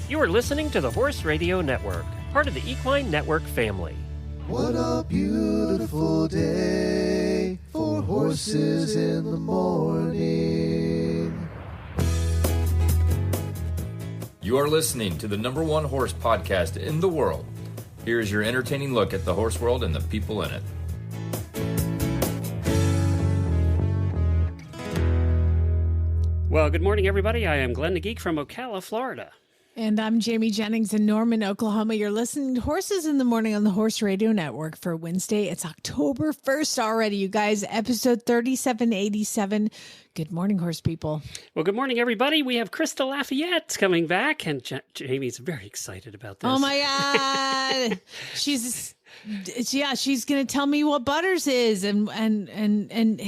You are listening to the Horse Radio Network, part of the Equine Network family. What a beautiful day for horses in the morning. You are listening to the #1 horse podcast in the world. Here is your entertaining look at the horse world and the people in it. Well, good morning, everybody. I am Glenn the Geek from Ocala, Florida. And I'm Jamie Jennings in Norman, Oklahoma. You're listening to Horses in the Morning on the Horse Radio Network for Wednesday. It's October 1st already, you guys. Episode 3787. Good morning, horse people. Well, good morning, everybody. We have Christa Lafayette coming back, and Jamie's very excited about this. Oh, my God. she's going to tell me what Butters is. And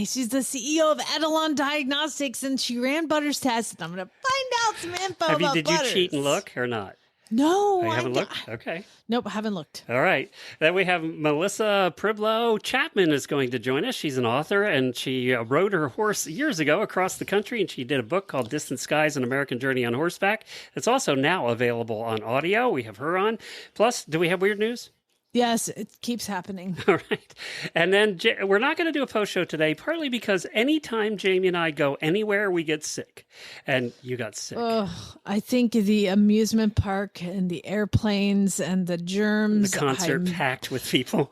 she's the CEO of Etalon Diagnostics, and she ran Butters tests. And I'm going to find out some info about Butters. Did you cheat and look or not? No. I haven't looked? Okay. Nope, I haven't looked. All right. Then we have Melissa Priblo Chapman is going to join us. She's an author, and she rode her horse years ago across the country, and she did a book called Distant Skies, An American Journey on Horseback. It's also now available on audio. We have her on. Plus, do we have weird news? Yes, it keeps happening. All right. And then we're not going to do a post show today, partly because anytime Jamie and I go anywhere, we get sick. And you got sick. I think the amusement park and the airplanes and the germs. The concert packed with people.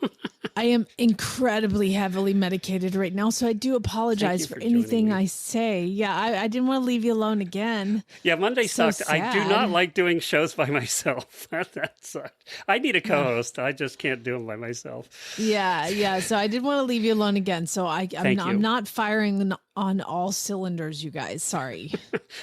I am incredibly heavily medicated right now, so I do apologize for anything I say. Yeah, I didn't want to leave you alone again. Yeah, Monday so sucked. sad. I do not like doing shows by myself. That sucked. I need a co-host. I just can't do them by myself. Yeah. So I didn't want to leave you alone again. So I'm not firing on all cylinders, you guys. Sorry.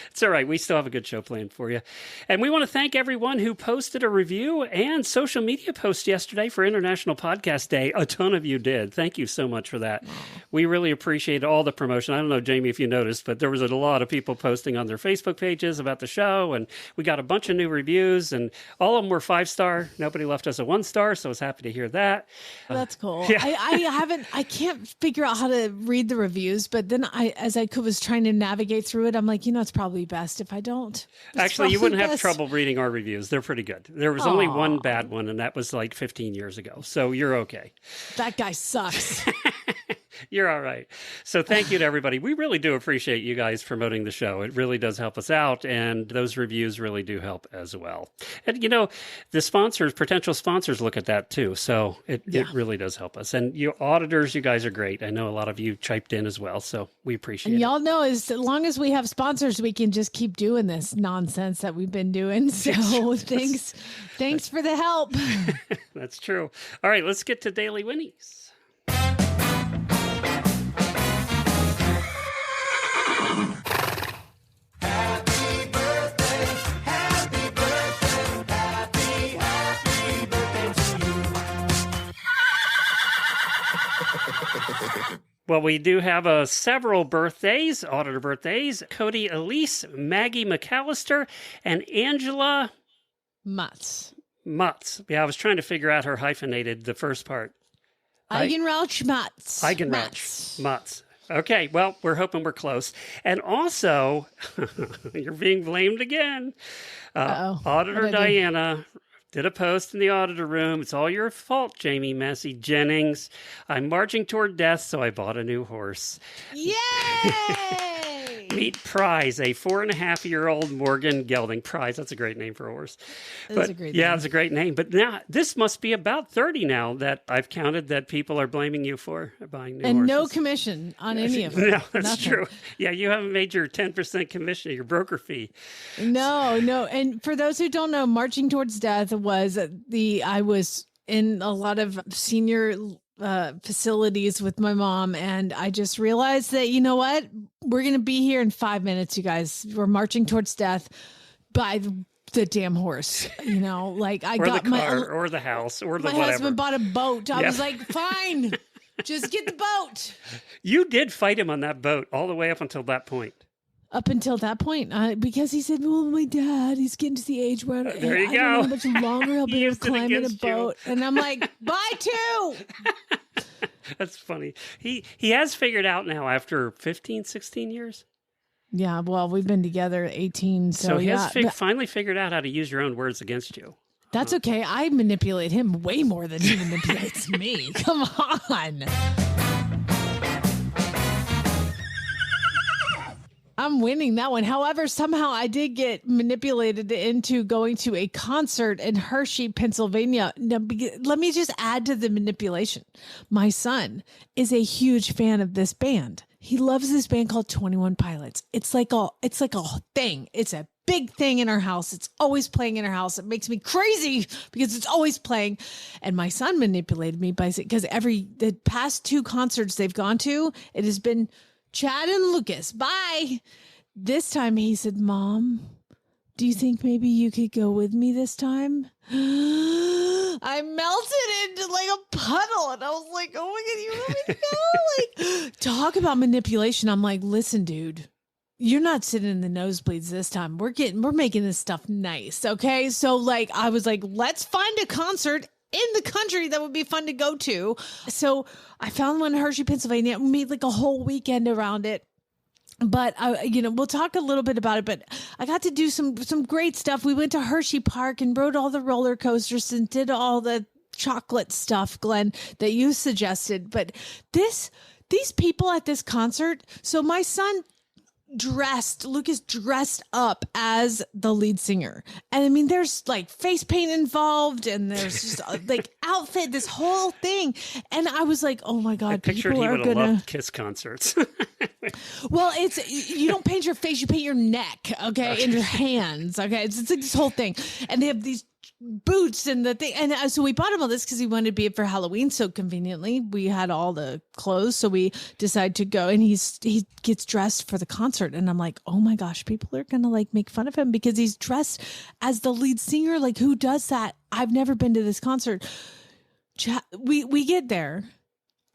It's all right. We still have a good show planned for you. And we want to thank everyone who posted a review and social media post yesterday for International Podcast Day. A ton of you did. Thank you so much for that. We really appreciate all the promotion. I don't know, Jamie, if you noticed, but there was a lot of people posting on their Facebook pages about the show, and we got a bunch of new reviews, and all of them were 5-star. Nobody left us a 1-star, so I was happy to hear that. That's cool. Yeah. I can't figure out how to read the reviews, but then as I was trying to navigate through it, I'm like, it's probably best if I don't. Actually, you wouldn't have trouble reading our reviews. They're pretty good. There was only one bad one, and that was like 15 years ago. So you're okay. That guy sucks. You're all right. So thank you to everybody. We really do appreciate you guys promoting the show. It really does help us out, and those reviews really do help as well. And, the potential sponsors look at that too, so it really does help us. And you auditors, you guys are great. I know a lot of you typed in as well, so we appreciate it. And y'all know, as long as we have sponsors, we can just keep doing this nonsense that we've been doing. So thanks for the help. That's true. All right, let's get to Daily Whinnies. Well, we do have several birthdays, auditor birthdays. Cody Elise, Maggie McAllister, and Angela Mutz. Yeah, I was trying to figure out her hyphenated, the first part. Eigenrauch Mutz. Eigenrauch Mutz. Okay, well, we're hoping we're close. And also, you're being blamed again. Auditor Diana did a post in the auditor room. It's all your fault, Jamie Massey Jennings. I'm marching toward death, so I bought a new horse. Yay! Meet Prize, a 4.5-year-old Morgan Gelding. Prize, that's a great name for a horse. That's a great name. Yeah, it's a great name. But now, this must be about 30 now that I've counted that people are blaming you for buying new horses. And no commission on any of them. No, that's Nothing. true. Yeah, you haven't made your 10% commission, your broker fee. No. And for those who don't know, Marching Towards Death was I was in a lot of senior facilities with my mom, and I just realized that, you know what? We're going to be here in 5 minutes, you guys. We're marching towards death by the damn horse, I or got the car, or the house, or the my whatever. husband bought a boat. I was like, fine, just get the boat. You did fight him on that boat all the way up until that point. Up until that point, because he said, well, my dad, he's getting to the age where there you I go. don't know how much longer he'll be able to climb in a boat. You. And I'm like, buy two. That's funny. He has figured out now after 15, 16 years. Yeah, well, we've been together 18, So he yeah. has finally figured out how to use your own words against you. That's okay. I manipulate him way more than he manipulates me. Come on. I'm winning that one. However, somehow I did get manipulated into going to a concert in Hershey, Pennsylvania. Now, let me just add to the manipulation. My son is a huge fan of this band. He loves this band called 21 Pilots. It's like a thing. It's a big thing in our house. It's always playing in our house. It makes me crazy because it's always playing. And my son manipulated me by saying, because the past 2 concerts they've gone to, it has been Chad and Lucas. Bye. This time he said, Mom, do you think maybe you could go with me this time? I melted into like a puddle and I was like, oh my God, you want me to go? Like, talk about manipulation. I'm like, listen, dude, you're not sitting in the nosebleeds this time. We're making this stuff nice. Okay. So like, I was like, let's find a concert in the country that would be fun to go to. So I found one in Hershey, Pennsylvania. We made like a whole weekend around it. But we'll talk a little bit about it. But I got to do some great stuff. We went to Hershey Park and rode all the roller coasters and did all the chocolate stuff, Glenn, that you suggested. But these people at this concert. So my son Lucas dressed up as the lead singer. And I mean, there's like face paint involved and there's just like outfit, this whole thing. And I was like, oh my God, I pictured people he are would have gonna loved Kiss concerts. Well, you don't paint your face, you paint your neck, okay, and your hands, okay. It's like this whole thing. And they have these boots and the thing. And so we bought him all this because he wanted to be it for Halloween. So conveniently, we had all the clothes. So we decided to go and he gets dressed for the concert. And I'm like, oh my gosh, people are going to like make fun of him because he's dressed as the lead singer. Like, who does that? I've never been to this concert. We get there.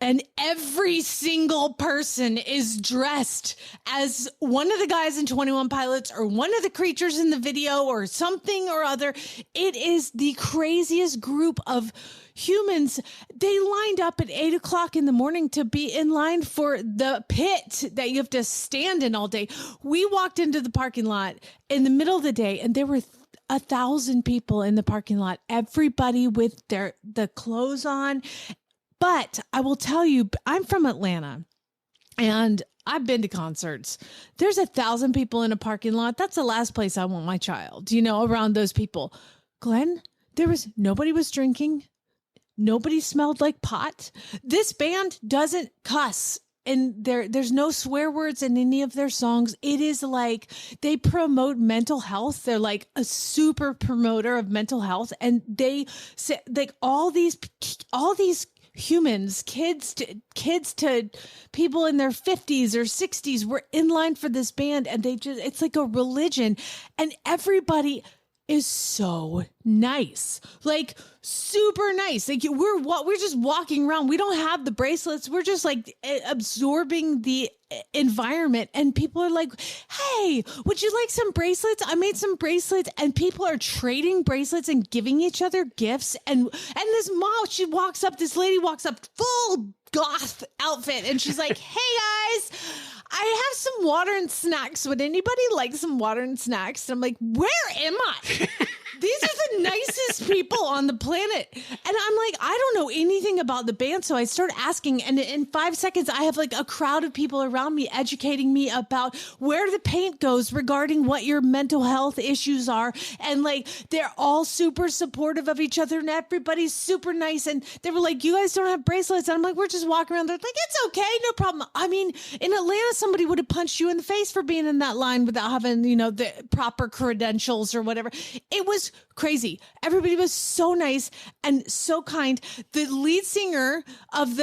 And every single person is dressed as one of the guys in 21 Pilots or one of the creatures in the video or something or other. It is the craziest group of humans. They lined up at 8:00 in the morning to be in line for the pit that you have to stand in all day. We walked into the parking lot in the middle of the day and there were 1,000 people in the parking lot, everybody with the clothes on. But I will tell you, I'm from Atlanta and I've been to concerts. There's 1,000 people in a parking lot. That's the last place I want my child, around those people. Glenn, nobody was drinking. Nobody smelled like pot. This band doesn't cuss. And there's no swear words in any of their songs. It is like they promote mental health. They're like a super promoter of mental health. And they say like all these humans, kids to people in their 50s or 60s were in line for this band. And it's like a religion. And everybody is so nice, like super nice. Like we're just walking around. We don't have the bracelets. We're just like absorbing the environment. And people are like, hey, would you like some bracelets? I made some bracelets. And people are trading bracelets and giving each other gifts. And this mom, this lady walks up full goth outfit. And she's like, hey guys, I have some water and snacks. Would anybody like some water and snacks? And I'm like, where am I? These are the nicest people on the planet. And I'm like, I don't know anything about the band. So I start asking. And in 5 seconds, I have like a crowd of people around me educating me about where the paint goes regarding what your mental health issues are. And like, they're all super supportive of each other and everybody's super nice. And they were like, you guys don't have bracelets. And I'm like, we're just walking around. They're like, it's okay. No problem. I mean, in Atlanta, somebody would have punched you in the face for being in that line without having, the proper credentials or whatever. It was crazy. Everybody was so nice and so kind. The lead singer of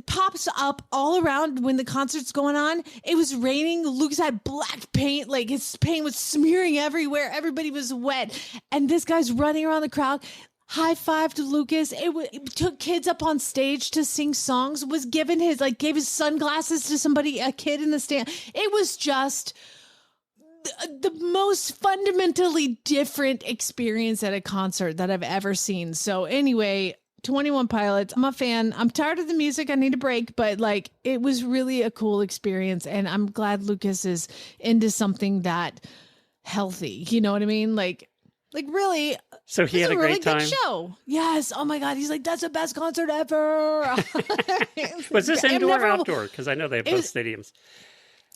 pops up all around when the concert's going on. It was raining. Lucas had black paint. Like his paint was smearing everywhere. Everybody was wet. And this guy's running around the crowd. High five to Lucas. It took kids up on stage to sing songs, gave his sunglasses to a kid in the stand. It was just the most fundamentally different experience at a concert that I've ever seen. So anyway, 21 Pilots. I'm a fan. I'm tired of the music. I need a break, but like it was really a cool experience. And I'm glad Lucas is into something that healthy. You know what I mean? Like really. So he had a really great time. Good show. Yes. Oh my God. He's like, that's the best concert ever. Was this indoor or outdoor? Because I know they have both stadiums.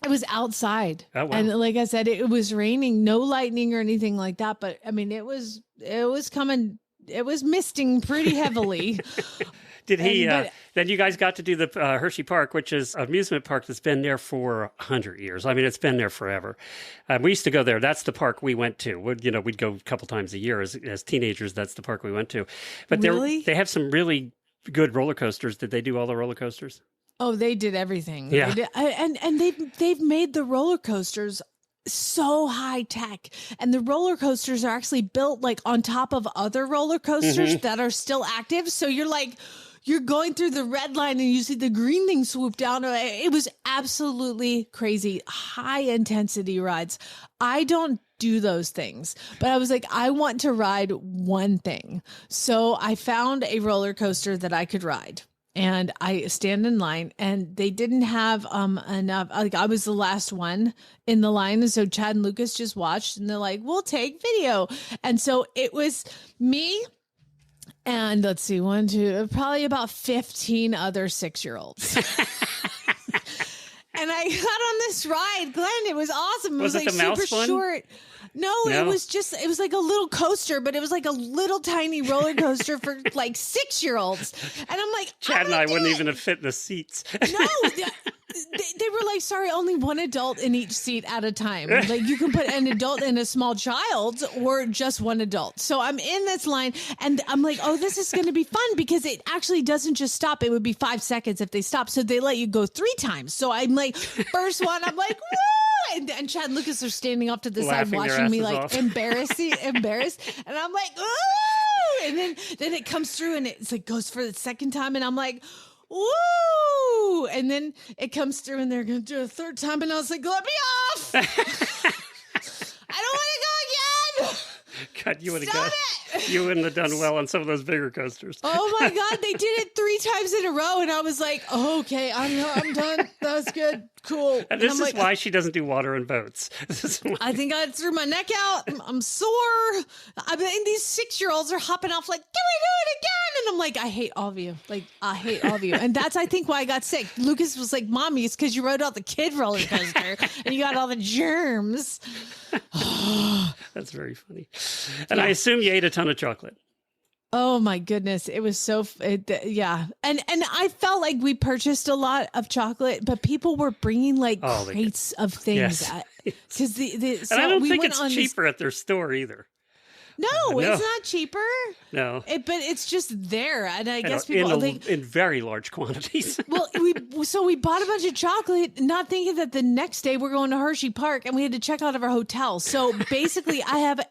It was outside. Oh, wow. And like I said, it was raining, no lightning or anything like that. But I mean, it was coming. It was misting pretty heavily. Did he? Then you guys got to do the Hershey Park, which is an amusement park that's been there for 100 years. I mean, it's been there forever. We used to go there. That's the park we went to. We'd go a couple times a year as teenagers. That's the park we went to. But really? They have some really good roller coasters. Did they do all the roller coasters? Oh, they did everything. Yeah. They did. And they've made the roller coasters so high tech, and the roller coasters are actually built like on top of other roller coasters that are still active. So you're going through the red line and you see the green thing swoop down. It was absolutely crazy. High intensity rides. I don't do those things, but I was like, I want to ride one thing. So I found a roller coaster that I could ride. And I stand in line, and they didn't have enough. Like I was the last one in the line, and so Chad and Lucas just watched, and they're like, "We'll take video." And so it was me, and let's see, probably about 15 other 6-year-olds. And I got on this ride, Glenn. It was awesome. It was like the mouse super one? short. No, it was like a little coaster, but it was like a little tiny roller coaster for like 6-year-olds. And I'm like, Chad and I wouldn't even have fit in the seats. No, they were like, sorry, only one adult in each seat at a time. Like you can put an adult and a small child or just one adult. So I'm in this line and I'm like, oh, this is going to be fun because it actually doesn't just stop. It would be 5 seconds if they stop. So they let you go 3 times. So I'm like, first one, I'm like, woo! And Chad and Lucas are standing off to the side watching me like embarrassed. And I'm like, ooh! And then it comes through and it's like goes for the second time. And I'm like, woo! And then it comes through and they're going to do a third time. And I was like, let me off! I don't want to go again! God, you wouldn't have done well on some of those bigger coasters. Oh my God, they did it 3 times in a row, and I was like, oh, "Okay, I'm done. That's good, cool." And this I'm is like, why she doesn't do water and boats. I think I threw my neck out. I'm sore. I mean, these 6-year-olds are hopping off like, "Can we do it again?" And I'm like, I hate all of you. Like, I hate all of you. And that's, I think, why I got sick. Lucas was like, "Mommy, it's because you rode out the kid roller coaster and you got all the germs." That's very funny. And I assume you ate a ton of chocolate. Oh my goodness. It was yeah. And I felt like we purchased a lot of chocolate, but people were bringing like crates of things. Because and I don't think it's cheaper at their store either. No, it's not cheaper. No. But it's just there. And I guess people in very large quantities. Well, we bought a bunch of chocolate, not thinking that the next day we're going to Hershey Park and we had to check out of our hotel. So basically I have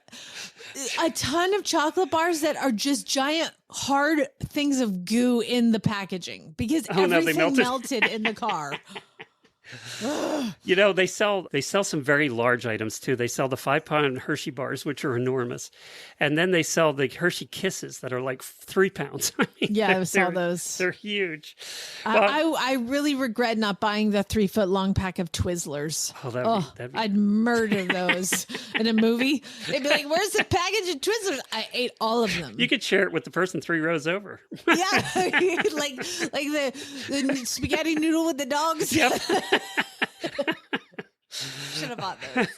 a ton of chocolate bars that are just giant hard things of goo in the packaging because everything melted in the car. You know, they sell some very large items too. They sell the 5-pound Hershey bars, which are enormous, and then they sell the Hershey Kisses that are like 3 pounds. I mean, yeah, I saw those. They're huge. I really regret not buying the 3-foot long pack of Twizzlers. That'd be... I'd murder those in a movie. They'd be like, "Where's the package of Twizzlers?" I ate all of them. You could share it with the person 3 rows over. Yeah, like the spaghetti noodle with the dogs. Yep. Should have bought those.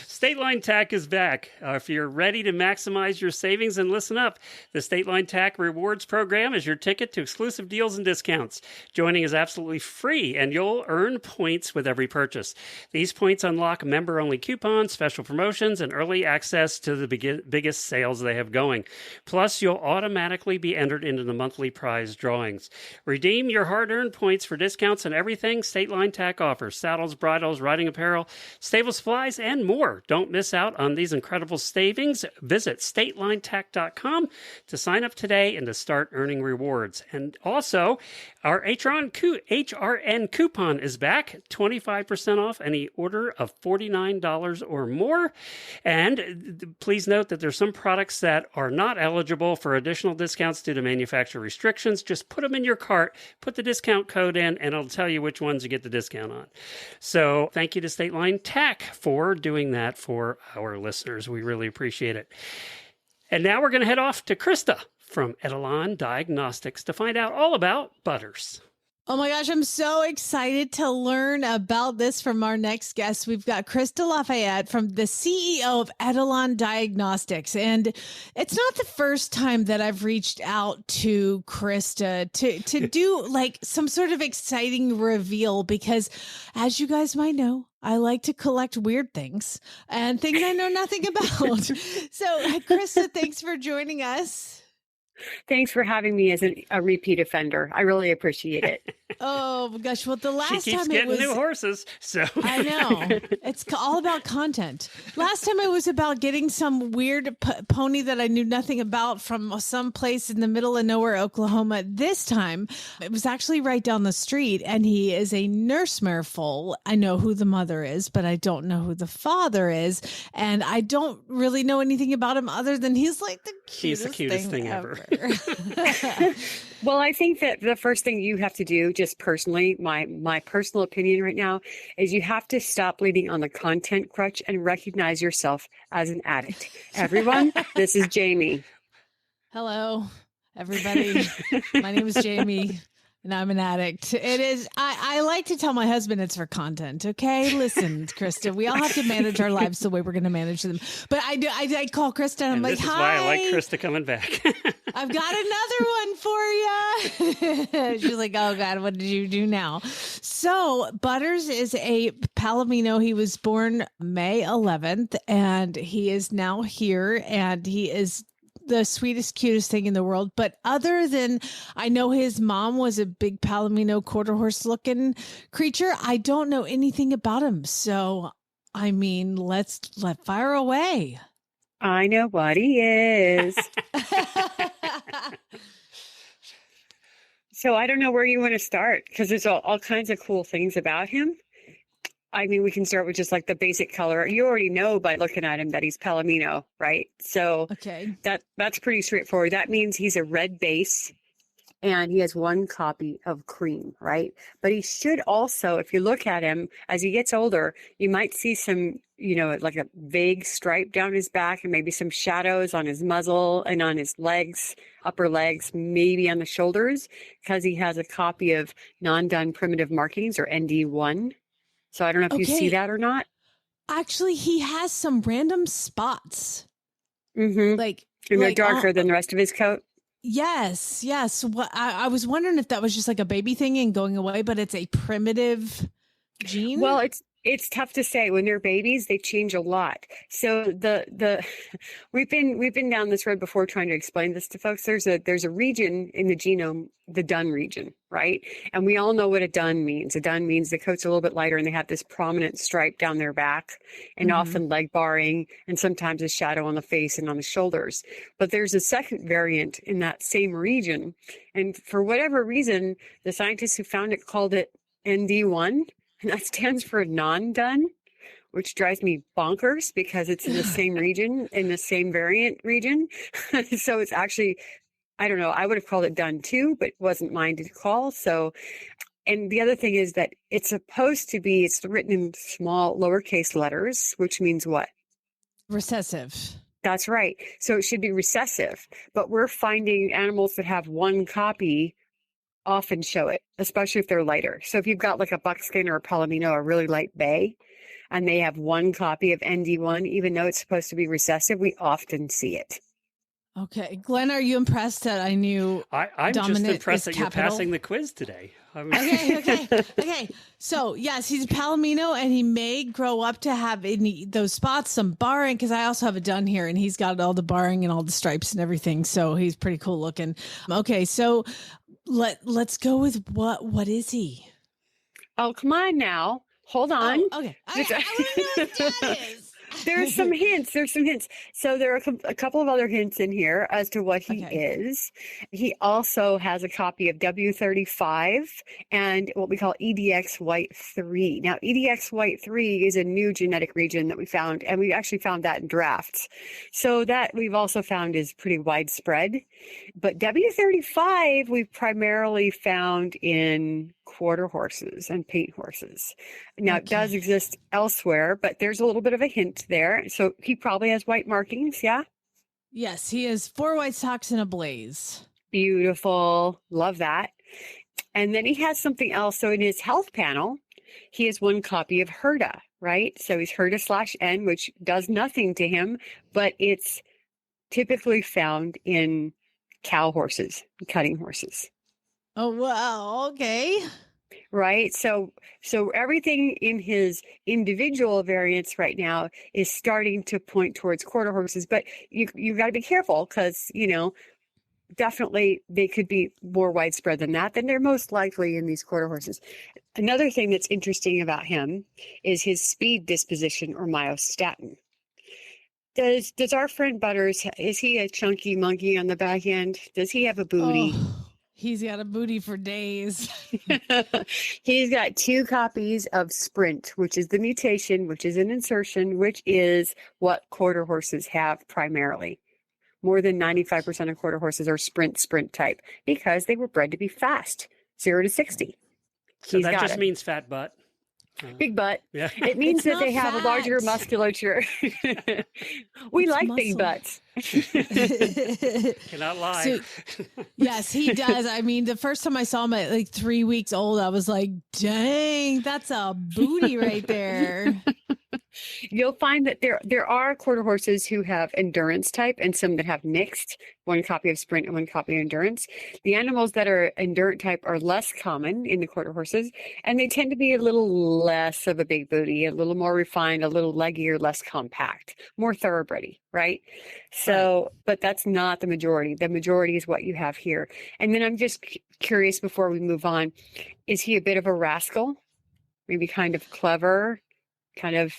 State Line TAC is back. If you're ready to maximize your savings, and listen up, the State Line TAC Rewards Program is your ticket to exclusive deals and discounts. Joining is absolutely free, and you'll earn points with every purchase. These points unlock member-only coupons, special promotions, and early access to the biggest sales they have going. Plus, you'll automatically be entered into the monthly prize drawings. Redeem your hard-earned points for discounts on everything State Line TAC offers: saddles, bridles, riding apparel, stable supplies, and more. don't miss out on these incredible savings. Visit statelinetac.com to sign up today and to start earning rewards. And also, our HRN coupon is back, 25% off any order of $49 or more. And please note that there's some products that are not eligible for additional discounts due to manufacturer restrictions. Just put them in your cart, put the discount code in, and it'll tell you which ones you get the discount on. So thank you to State Line Tac for doing that for our listeners. We really appreciate it. And now we're going to head off to Christa from Etalon Diagnostics to find out all about butters. Oh my gosh, I'm so excited to learn about this from our next guest. We've got Christa Lafayette from the CEO of Etalon Diagnostics. And it's not the first time that I've reached out to Christa to do like some sort of exciting reveal, because as you guys might know, I like to collect weird things and things I know nothing about. So Christa, thanks for joining us. Thanks for having me as a repeat offender. I really appreciate it. Oh my gosh! Well, the last she keeps time getting it was new horses, so I know it's all about content. Last time it was about getting some weird pony that I knew nothing about from some place in the middle of nowhere, Oklahoma. This time it was actually right down the street, and he is a nurse mare foal. I know who the mother is, but I don't know who the father is, and I don't really know anything about him other than he's like the cutest thing ever. Well, I think that the first thing you have to do, just personally, my personal opinion right now, is you have to stop leaning on the content crutch and recognize yourself as an addict. Everyone, this is Jamie. Hello, everybody. My name is Jamie. And I'm an addict. It is. I like to tell my husband it's for content. Okay, listen, Christa. We all have to manage our lives the way we're going to manage them. But I do. I call Christa and I'm like, "This is hi. why I like Christa coming back." I've got another one for you. She's like, "Oh God, what did you do now?" So Butters is a Palomino. He was born May 11th, and he is now here, and he is the sweetest, cutest thing in the world. But other than, I know his mom was a big Palomino quarter horse looking creature, I don't know anything about him. So, I mean, let fire away. I know what he is. So I don't know where you want to start, because there's all kinds of cool things about him. I mean, we can start with just like the basic color. You already know by looking at him that he's Palomino, right? So okay, that's pretty straightforward. That means he's a red base and he has one copy of cream, right? But he should also, if you look at him as he gets older, you might see some, like a vague stripe down his back and maybe some shadows on his muzzle and on his legs, upper legs, maybe on the shoulders, because he has a copy of non-done primitive markings, or ND1. So I don't know if you see that or not. Actually, he has some random spots. Mm-hmm. And they're darker than the rest of his coat. Yes. What I was wondering if that was just like a baby thing and going away, but it's a primitive gene. Well, it's tough to say. When they're babies, they change a lot. So we've been down this road before trying to explain this to folks. There's a region in the genome, the dun region, right? And we all know what a dun means. A dun means the coat's a little bit lighter and they have this prominent stripe down their back, and often leg barring, and sometimes a shadow on the face and on the shoulders. But there's a second variant in that same region, and for whatever reason, the scientists who found it called it ND1. And that stands for non-dun, which drives me bonkers because it's in the same region, in the same variant region. So it's actually, I don't know, I would have called it dun too, but it wasn't mine to call. So, and the other thing is that it's supposed to be, it's written in small lowercase letters, which means what? Recessive. That's right. So it should be recessive, but we're finding animals that have one copy often show it, especially if they're lighter. So if you've got like a buckskin or a Palomino, a really light bay, and they have one copy of ND1, even though it's supposed to be recessive, we often see it. Okay. Glenn, are you impressed that I knew I'm dominant just impressed that is you're capital? passing the quiz today. Okay. So yes, he's a Palomino, and he may grow up to have those spots, some barring, because I also have a dun here, and he's got all the barring and all the stripes and everything. So he's pretty cool looking. Okay. So let's go with what is he? Oh, come on now. Hold on. Oh, okay. I want to know what his dad is. There's some hints. So there are a couple of other hints in here as to what he is. He also has a copy of W35 and what we call EDX White 3. Now, EDX White 3 is a new genetic region that we found, and we actually found that in drafts. So that we've also found is pretty widespread. But W35 we've primarily found in quarter horses and paint horses. Now, it does exist elsewhere, but there's a little bit of a hint there. So he probably has white markings, yeah? Yes, he has 4 white socks and a blaze. Beautiful. Love that. And then he has something else. So in his health panel, he has one copy of Herda, right? So he's Herda/N, which does nothing to him, but it's typically found in cow horses, cutting horses. Oh, wow. Okay. Right. So everything in his individual variants right now is starting to point towards quarter horses, but you got to be careful because, definitely they could be more widespread than that. Then they're most likely in these quarter horses. Another thing that's interesting about him is his speed disposition or myostatin. Does our friend Butters, is he a chunky monkey on the back end? Does he have a booty? Oh. He's got a booty for days. He's got 2 copies of Sprint, which is the mutation, which is an insertion, which is what quarter horses have primarily. More than 95% of quarter horses are sprint type because they were bred to be fast, 0 to 60. So that just means fat butt. Big butt. Yeah. It means that they have a larger fat. musculature. We like muscle. big butts. Cannot lie. So, yes, he does. I mean, the first time I saw him at like 3 weeks old, I was like, dang, that's a booty right there. You'll find that there are quarter horses who have endurance type and some that have mixed, 1 copy of Sprint and 1 copy of endurance. The animals that are endurance type are less common in the quarter horses, and they tend to be a little less of a big booty, a little more refined, a little leggier, less compact, more thoroughbredy, right? So, but that's not the majority. The majority is what you have here. And then I'm just curious before we move on, is he a bit of a rascal? Maybe kind of clever, kind of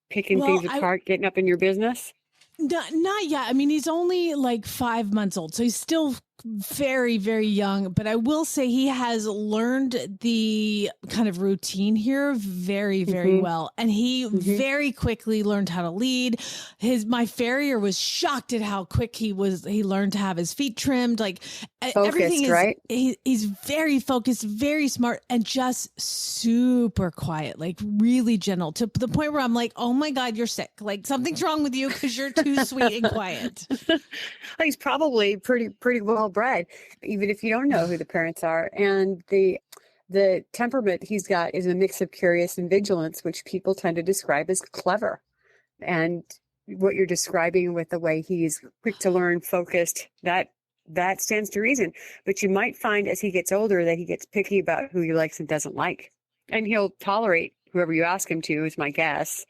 picking things apart, getting up in your business? Not yet. I mean, he's only like 5 months old, so he's still very, very young. But I will say he has learned the kind of routine here very, very well. And he very quickly learned how to lead. My farrier was shocked at how quick he learned to have his feet trimmed. Like everything is, right? He's very focused, very smart, and just super quiet, like really gentle to the point where I'm like, oh my God, you're sick. Like something's wrong with you because you're too sweet and quiet. He's probably pretty well bred, even if you don't know who the parents are. And the temperament he's got is a mix of curious and vigilance, which people tend to describe as clever. And what you're describing with the way he's quick to learn, focused, that stands to reason. But you might find as he gets older that he gets picky about who he likes and doesn't like. And he'll tolerate whoever you ask him to, is my guess.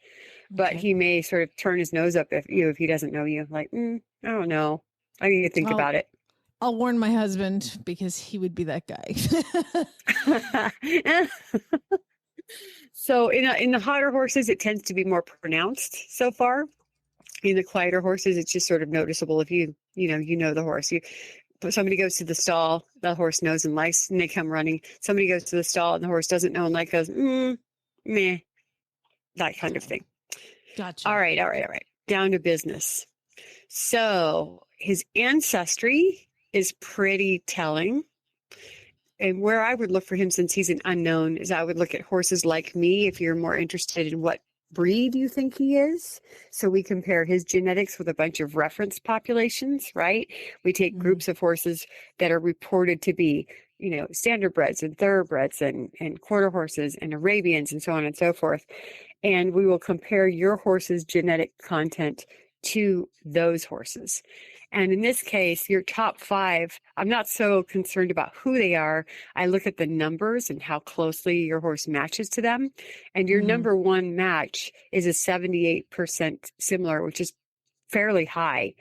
But he may sort of turn his nose up if he doesn't know you. Like, I don't know. I need to think about it. I'll warn my husband because he would be that guy. So in the hotter horses, it tends to be more pronounced so far. In the quieter horses, it's just sort of noticeable if you know the horse. Somebody goes to the stall, the horse knows and likes, and they come running. Somebody goes to the stall and the horse doesn't know and like goes, meh, that kind of thing. Gotcha. All right. Down to business. So his ancestry is pretty telling. And where I would look for him, since he's an unknown, is I would look at horses like me if you're more interested in what breed you think he is. So we compare his genetics with a bunch of reference populations, right? We take groups of horses that are reported to be, standardbreds and thoroughbreds and quarter horses and Arabians and so on and so forth. And we will compare your horse's genetic content to those horses. And in this case, your top 5, I'm not so concerned about who they are. I look at the numbers and how closely your horse matches to them. And your number 1 match is a 78% similar, which is fairly high.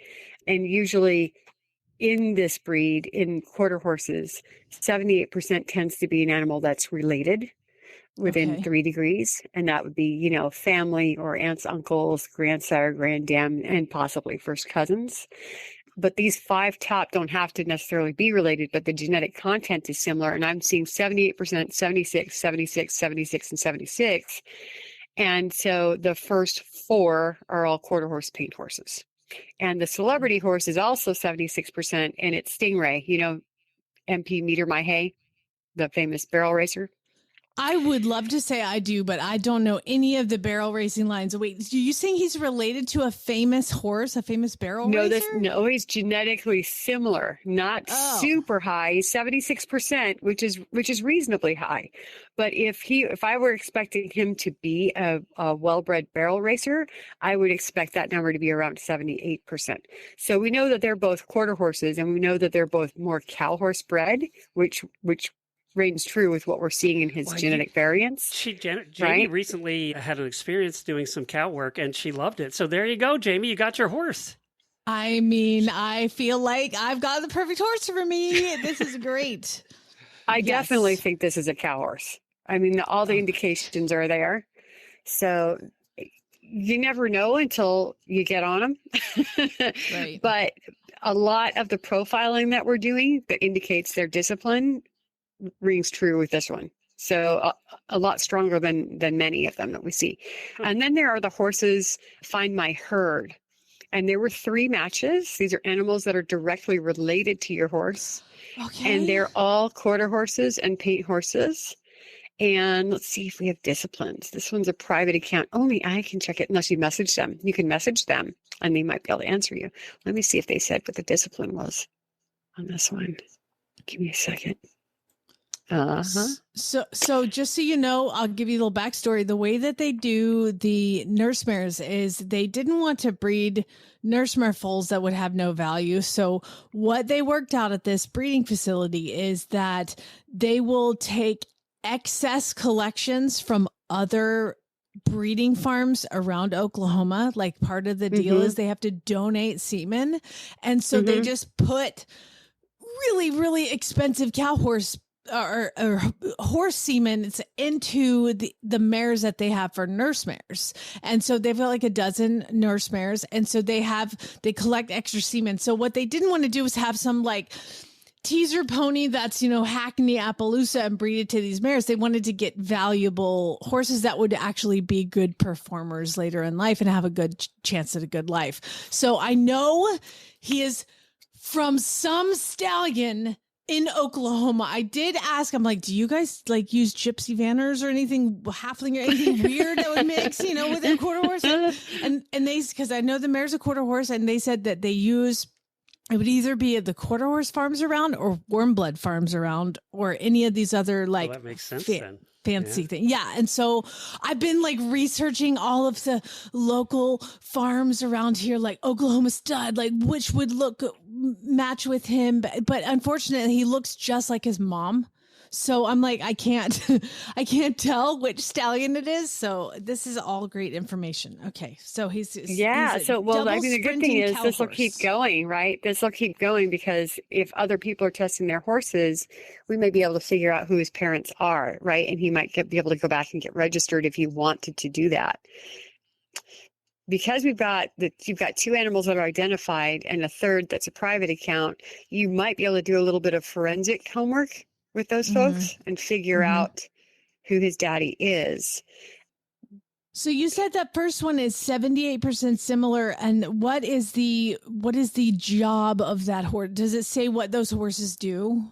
And usually in this breed, in quarter horses, 78% tends to be an animal that's related. within Okay. 3 degrees. And that would be, family or aunts, uncles, grandsire, granddam, and possibly first cousins. But these 5 top don't have to necessarily be related, but the genetic content is similar. And I'm seeing 78%, 76, 76, 76, and 76. And so the first 4 are all quarter horse paint horses. And the celebrity horse is also 76%, and it's Stingray, MP Meter My Hay, the famous barrel racer. I would love to say I do, but I don't know any of the barrel racing lines. Wait, do you think he's related to a famous horse, a famous barrel racer? No, he's genetically similar, not super high. He's 76%, which is reasonably high. But if I were expecting him to be a well-bred barrel racer, I would expect that number to be around 78%. So we know that they're both quarter horses, and we know that they're both more cow horse bred, which reigns true with what we're seeing in his genetic variants. Jamie recently had an experience doing some cow work, and she loved it. So there you go, Jamie. You got your horse. I mean, I feel like I've got the perfect horse for me. This is great. I definitely think this is a cow horse. I mean, all the indications are there. So you never know until you get on them. Right. But a lot of the profiling that we're doing that indicates their discipline rings true with this one. So a lot stronger than many of them that we see. And then there are the horses Find My Herd. And there were 3 matches. These are animals that are directly related to your horse. Okay. And they're all quarter horses and paint horses. And let's see if we have disciplines. This one's a private account. Only I can check it unless you message them. You can message them and they might be able to answer you. Let me see if they said what the discipline was on this one. Give me a second. So just so you know, I'll give you a little backstory. The way that they do the nurse mares is they didn't want to breed nurse mare foals that would have no value. So what they worked out at this breeding facility is that they will take excess collections from other breeding farms around Oklahoma. Like part of the deal is they have to donate semen. And so they just put really, really expensive cow horse or horse semen into the mares that they have for nurse mares. And so they've got like a dozen nurse mares. And so they collect extra semen. So what they didn't want to do is have some like teaser pony that's, Hackney Appaloosa and breed it to these mares. They wanted to get valuable horses that would actually be good performers later in life and have a good chance at a good life. So I know he is from some stallion in Oklahoma. I did ask, I'm like, do you guys like use gypsy vanners or anything, halfling or anything weird that would mix, with their quarter horse? And they, because I know the mare's a quarter horse, and they said that they use, it would either be at the quarter horse farms around or warm blood farms around or any of these other like that makes sense then. Fancy thing. Yeah. And so I've been like researching all of the local farms around here, like Oklahoma Stud, like which would match with him. But unfortunately he looks just like his mom. So I'm like, I can't tell which stallion it is. So this is all great information. Okay. So he's the good thing is this will keep going, right? This will keep going because if other people are testing their horses, we may be able to figure out who his parents are, right? And he might be able to go back and get registered if he wanted to do that. Because you've got 2 animals that are identified and a third that's a private account, you might be able to do a little bit of forensic homework with those folks and figure out who his daddy is. So you said that first one is 78% similar. And what is the job of that horse? Does it say what those horses do?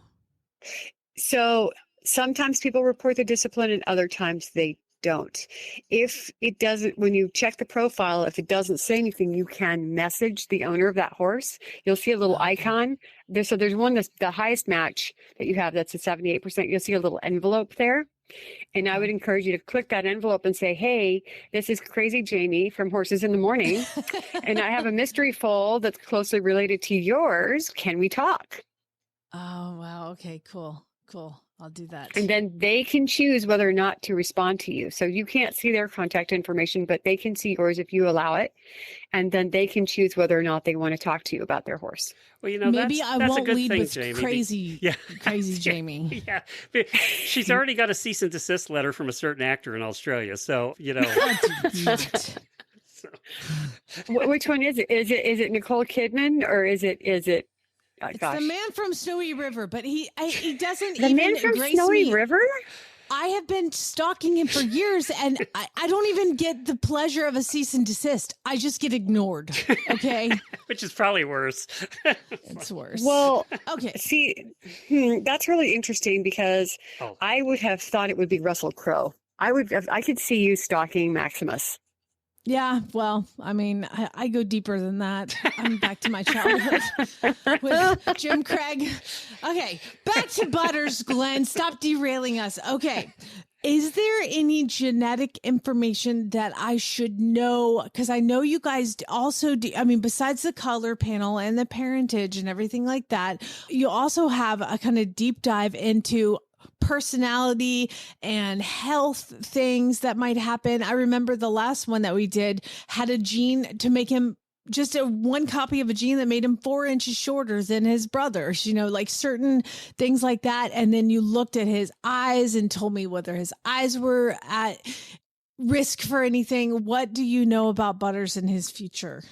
So sometimes people report the discipline and other times they don't. If it doesn't, when you check the profile, if it doesn't say anything, you can message the owner of that horse. You'll see a little icon there. So there's one that's the highest match that you have. That's a 78%. You'll see a little envelope there. And I would encourage you to click that envelope and say, hey, this is Crazy Jamie from Horses in the Morning. And I have a mystery foal that's closely related to yours. Can we talk? Oh, wow. Okay, cool. Cool. I'll do that. And then they can choose whether or not to respond to you. So you can't see their contact information, but they can see yours if you allow it. And then they can choose whether or not they want to talk to you about their horse. Well, you know, maybe that's I a won't good lead thing, with Jamie. crazy, crazy Jamie. Yeah. She's already got a cease and desist letter from a certain actor in Australia. So, you know. Which one is it? Is it Nicole Kidman or is it? It's the man from Snowy River, but he doesn't the even man from grace Snowy me. River? I have been stalking him for years, and I don't even get the pleasure of a cease and desist. I just get ignored. Okay, which is probably worse. It's worse. Well, okay. See, that's really interesting because I would have thought it would be Russell Crowe. I could see you stalking Maximus. Yeah, well, I mean, I go deeper than that. I'm back to my childhood with Jim Craig. Okay, back to Butters, Glenn. Stop derailing us. Okay. Is there any genetic information that I should know? Because I know you guys also do. I mean, besides the color panel and the parentage and everything like that, you also have a kind of deep dive into personality and health things that might happen. I remember the last one that we did had a gene to make him just one copy of a gene that made him 4 inches shorter than his brothers, you know, like certain things like that. And then you looked at his eyes and told me whether his eyes were at risk for anything. What do you know about Butters and his future?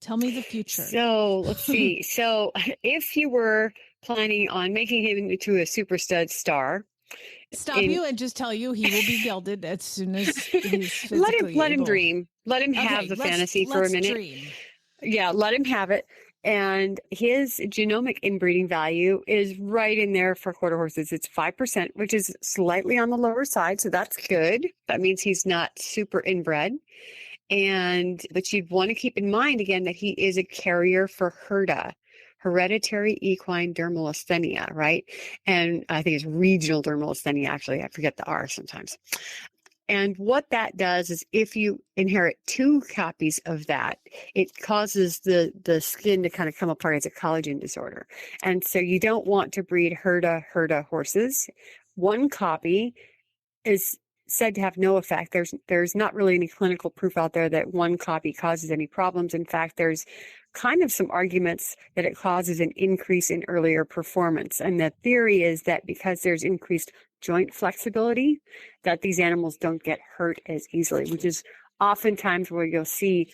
Tell me the future. So let's see. So if you were planning on making him into a super stud star, stop you and just tell you he will be gelded as soon as he's physically let him able. Dream. Let him have the fantasy for a minute. Dream. Yeah, let him have it. And his genomic inbreeding value is right in there for quarter horses. It's 5%, which is slightly on the lower side. So that's good. That means he's not super inbred. But you'd want to keep in mind again that he is a carrier for HERDA, hereditary equine dermal asthenia, right? And I think it's regional dermal asthenia, actually. I forget the R sometimes. And what that does is if you inherit 2 copies of that, it causes the skin to kind of come apart as a collagen disorder. And so you don't want to breed HERDA horses. 1 copy is said to have no effect. There's not really any clinical proof out there that 1 copy causes any problems. In fact, there's kind of some arguments that it causes an increase in earlier performance. And the theory is that because there's increased joint flexibility, that these animals don't get hurt as easily, which is oftentimes where you'll see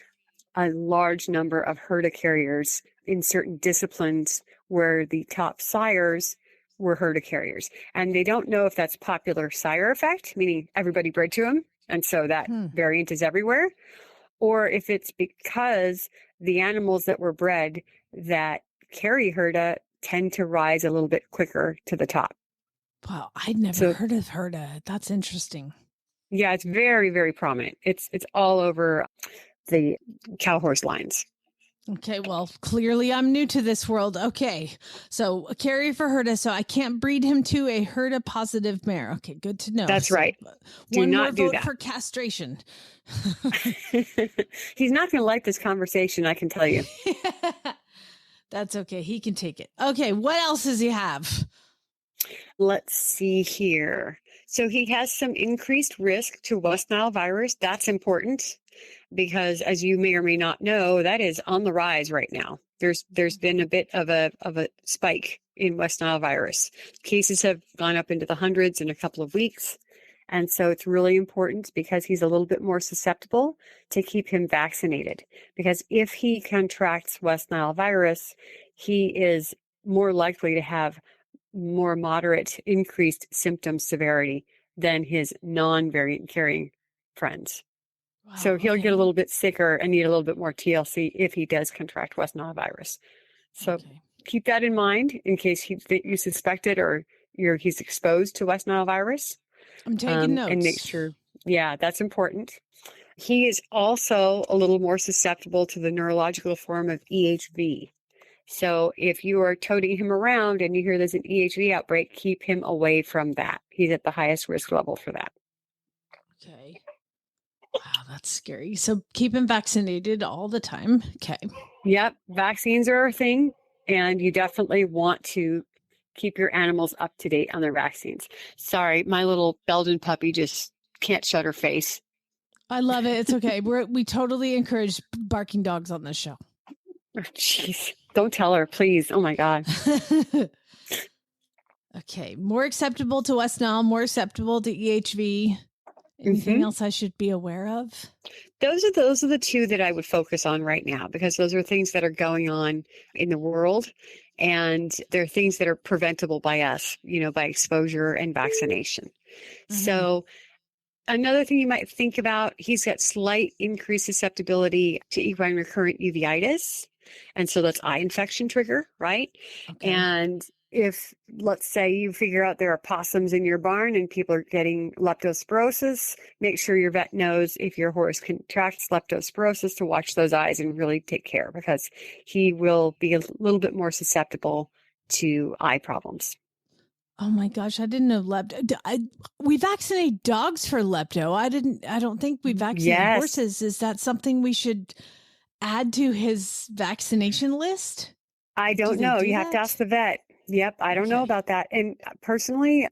a large number of HERDA carriers in certain disciplines where the top sires were HERDA carriers. And they don't know if that's popular sire effect, meaning everybody bred to them, and so that variant is everywhere, or if it's because the animals that were bred that carry HERDA tend to rise a little bit quicker to the top. Wow, I'd never heard of HERDA. That's interesting. Yeah, it's very, very prominent. It's all over the cow horse lines. Okay, well, clearly I'm new to this world. Okay, so a carrier for HERDA, so I can't breed him to a HERDA positive mare. Okay, good to know. That's so right. Do one not more do vote that. for castration. He's not going to like this conversation, I can tell you. That's okay. He can take it. Okay, what else does he have? Let's see here. So he has some increased risk to West Nile virus. That's important because, as you may or may not know, that is on the rise right now. There's been a bit of a spike in West Nile virus. Cases have gone up into the hundreds in a couple of weeks. And so it's really important because he's a little bit more susceptible to keep him vaccinated. Because if he contracts West Nile virus, he is more likely to have more moderate increased symptom severity than his non-variant carrying friends. Wow, So he'll get a little bit sicker and need a little bit more TLC if he does contract West Nile virus. So keep that in mind in case you suspect it or he's exposed to West Nile virus. I'm taking notes. And make sure, yeah, that's important. He is also a little more susceptible to the neurological form of EHV. So if you are toting him around and you hear there's an EHV outbreak, keep him away from that. He's at the highest risk level for that. Okay. Wow, that's scary. So keep him vaccinated all the time. Okay. Yep. Vaccines are a thing. And you definitely want to keep your animals up to date on their vaccines. Sorry, my little Belgian puppy just can't shut her face. I love it. It's okay. We totally encourage barking dogs on this show. Oh, jeez. Don't tell her, please. Oh my God. Okay. More acceptable to West Nile, more acceptable to EHV. Anything else I should be aware of? Those are the two that I would focus on right now, because those are things that are going on in the world, and they're things that are preventable by us, by exposure and vaccination. So another thing you might think about, he's got slight increased susceptibility to equine recurrent uveitis. And so that's eye infection trigger, right? Okay. And if, let's say, you figure out there are possums in your barn and people are getting leptospirosis, make sure your vet knows if your horse contracts leptospirosis to watch those eyes and really take care, because he will be a little bit more susceptible to eye problems. Oh my gosh, I didn't know lepto. We vaccinate dogs for lepto. I don't think we vaccinate horses. Is that something we should add to his vaccination list? I don't know. You have to ask the vet. Yep. I don't know about that. And personally,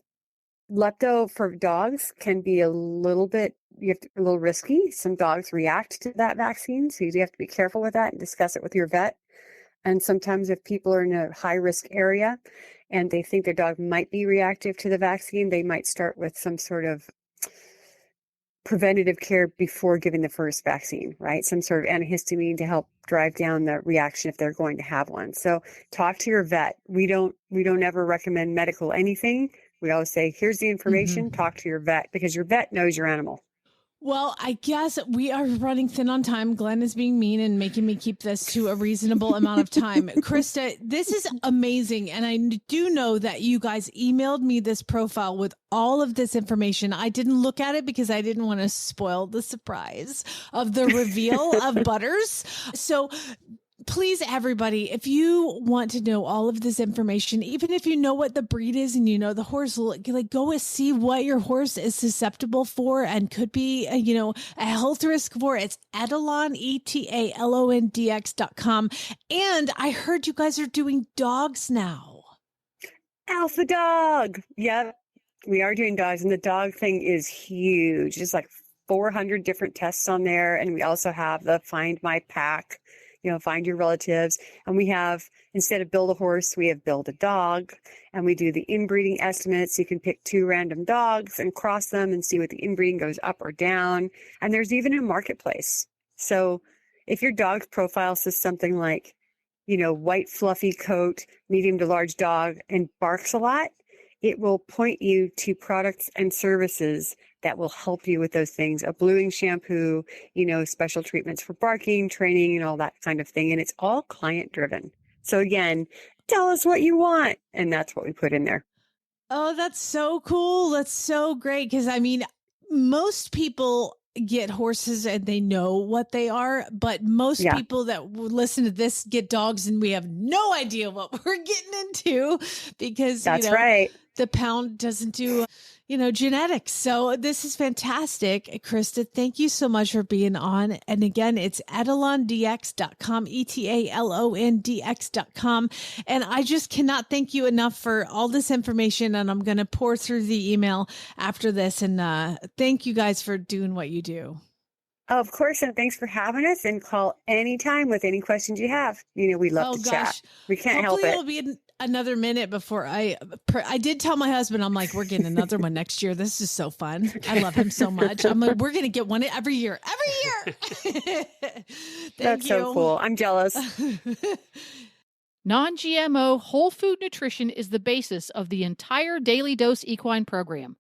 lepto for dogs can be a little risky. Some dogs react to that vaccine. So you have to be careful with that and discuss it with your vet. And sometimes if people are in a high risk area and they think their dog might be reactive to the vaccine, they might start with some sort of preventative care before giving the first vaccine, right? Some sort of antihistamine to help drive down the reaction if they're going to have one. So talk to your vet. We don't ever recommend medical anything. We always say, here's the information, talk to your vet, because your vet knows your animal. Well, I guess we are running thin on time. Glenn is being mean and making me keep this to a reasonable amount of time. Christa, this is amazing. And I do know that you guys emailed me this profile with all of this information. I didn't look at it because I didn't want to spoil the surprise of the reveal of Butters. So please, everybody, if you want to know all of this information, even if you know what the breed is and you know the horse, like go and see what your horse is susceptible for and could be, a health risk for. It's Etalon, ETALONDX.com. And I heard you guys are doing dogs now. Alpha dog. Yep. We are doing dogs, and the dog thing is huge. There's like 400 different tests on there. And we also have the Find My Pack, find your relatives. And we have, instead of build a horse, we have build a dog. And we do the inbreeding estimates. You can pick 2 random dogs and cross them and see what the inbreeding goes up or down. And there's even a marketplace. So if your dog's profile says something like, white fluffy coat, medium to large dog, and barks a lot, it will point you to products and services that will help you with those things. A bluing shampoo, special treatments for barking, training, and all that kind of thing. And it's all client driven. So again, tell us what you want. And that's what we put in there. Oh, that's so cool. That's so great. Because most people get horses and they know what they are, but most people that listen to this get dogs and we have no idea what we're getting into, because that's right. The pound doesn't do genetics. So this is fantastic. Christa, thank you so much for being on. And again, it's EtalonDX.com, ETALONDX.com. And I just cannot thank you enough for all this information. And I'm going to pour through the email after this. And thank you guys for doing what you do. Of course. And thanks for having us, and call anytime with any questions you have. We love to chat. We can't help it. It'll be another minute before I did tell my husband, I'm like, we're getting another one next year. This is so fun. I love him so much. I'm like, we're going to get one every year. That's so cool. I'm jealous. Non-GMO whole food nutrition is the basis of the entire Daily Dose Equine program.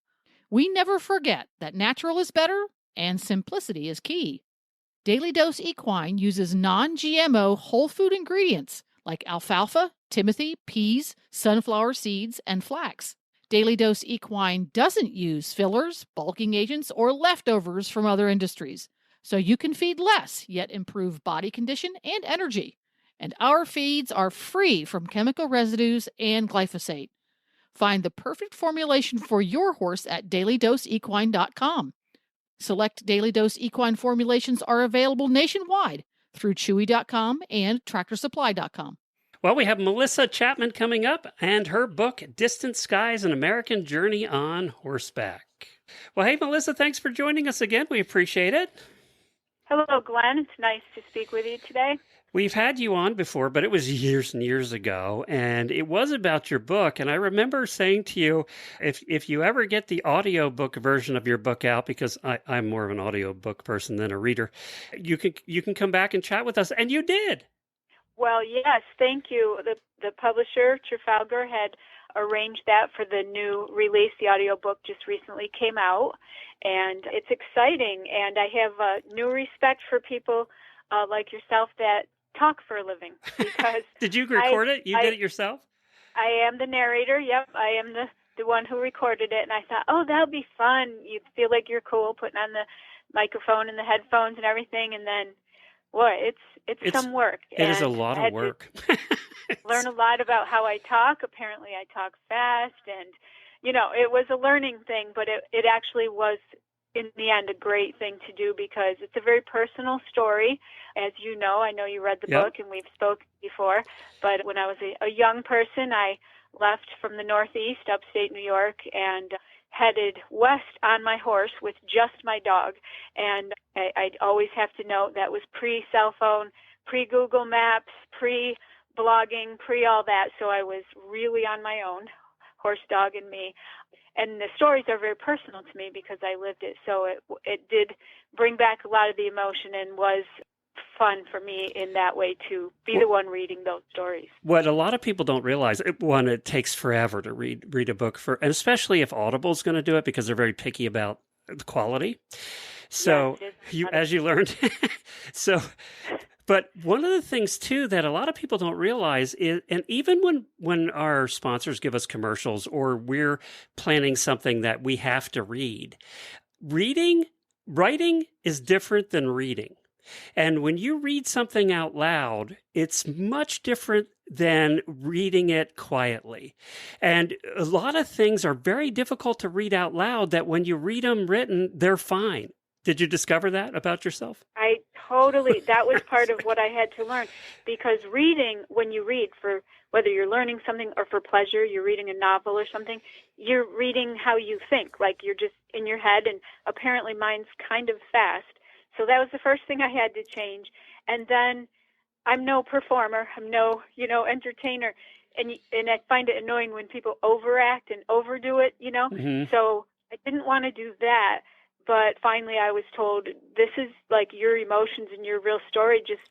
We never forget that natural is better and simplicity is key. Daily Dose Equine uses non-GMO whole food ingredients like alfalfa, timothy, peas, sunflower seeds, and flax. Daily Dose Equine doesn't use fillers, bulking agents, or leftovers from other industries, so you can feed less yet improve body condition and energy. And our feeds are free from chemical residues and glyphosate. Find the perfect formulation for your horse at dailydoseequine.com. Select Daily Dose Equine formulations are available nationwide through Chewy.com and TractorSupply.com. Well, we have Melissa Chapman coming up and her book, Distant Skies, An American Journey on Horseback. Well, hey, Melissa, thanks for joining us again. We appreciate it. Hello, Glenn. It's nice to speak with you today. We've had you on before, but it was years and years ago, and it was about your book. And I remember saying to you, if you ever get the audiobook version of your book out, because I'm more of an audiobook person than a reader, you can come back and chat with us, and you did. Well, yes, thank you. The publisher, Trafalgar, had arranged that for the new release. The audiobook just recently came out, and it's exciting. And I have a new respect for people like yourself that talk for a living. Because did you record it? You did it yourself? I am the narrator. Yep, I am the one who recorded it. And I thought, oh, that'll be fun. You feel like you're cool putting on the microphone and the headphones and everything. And then, boy, it's some work. It is a lot of work. Learn a lot about how I talk. Apparently I talk fast, and it was a learning thing, but it actually was in the end a great thing to do because it's a very personal story. As you know, I know you read the book and we've spoken before, but when I was a young person, I left from the Northeast, upstate New York, and headed west on my horse with just my dog. And I'd always have to note that was pre-cell phone, pre-Google Maps, pre-blogging, pre-all that. So I was really on my own, horse, dog, and me. And the stories are very personal to me because I lived it. So it did bring back a lot of the emotion and was fun for me in that way to be the one reading those stories. What a lot of people don't realize, one, it takes forever to read a book, and especially if Audible's going to do it because they're very picky about the quality. So as you learned, but one of the things too that a lot of people don't realize is, and even when our sponsors give us commercials or we're planning something that we have to read, writing is different than reading. And when you read something out loud, it's much different than reading it quietly. And a lot of things are very difficult to read out loud that when you read them written, they're fine. Did you discover that about yourself? That was part of what I had to learn, because reading, when you read, for whether you're learning something or for pleasure, you're reading a novel or something, you're reading how you think, like you're just in your head, and apparently mine's kind of fast. So that was the first thing I had to change. And then I'm no performer, I'm no, entertainer, and I find it annoying when people overact and overdo it, Mm-hmm. So I didn't want to do that. But finally I was told, this is like your emotions and your real story. Just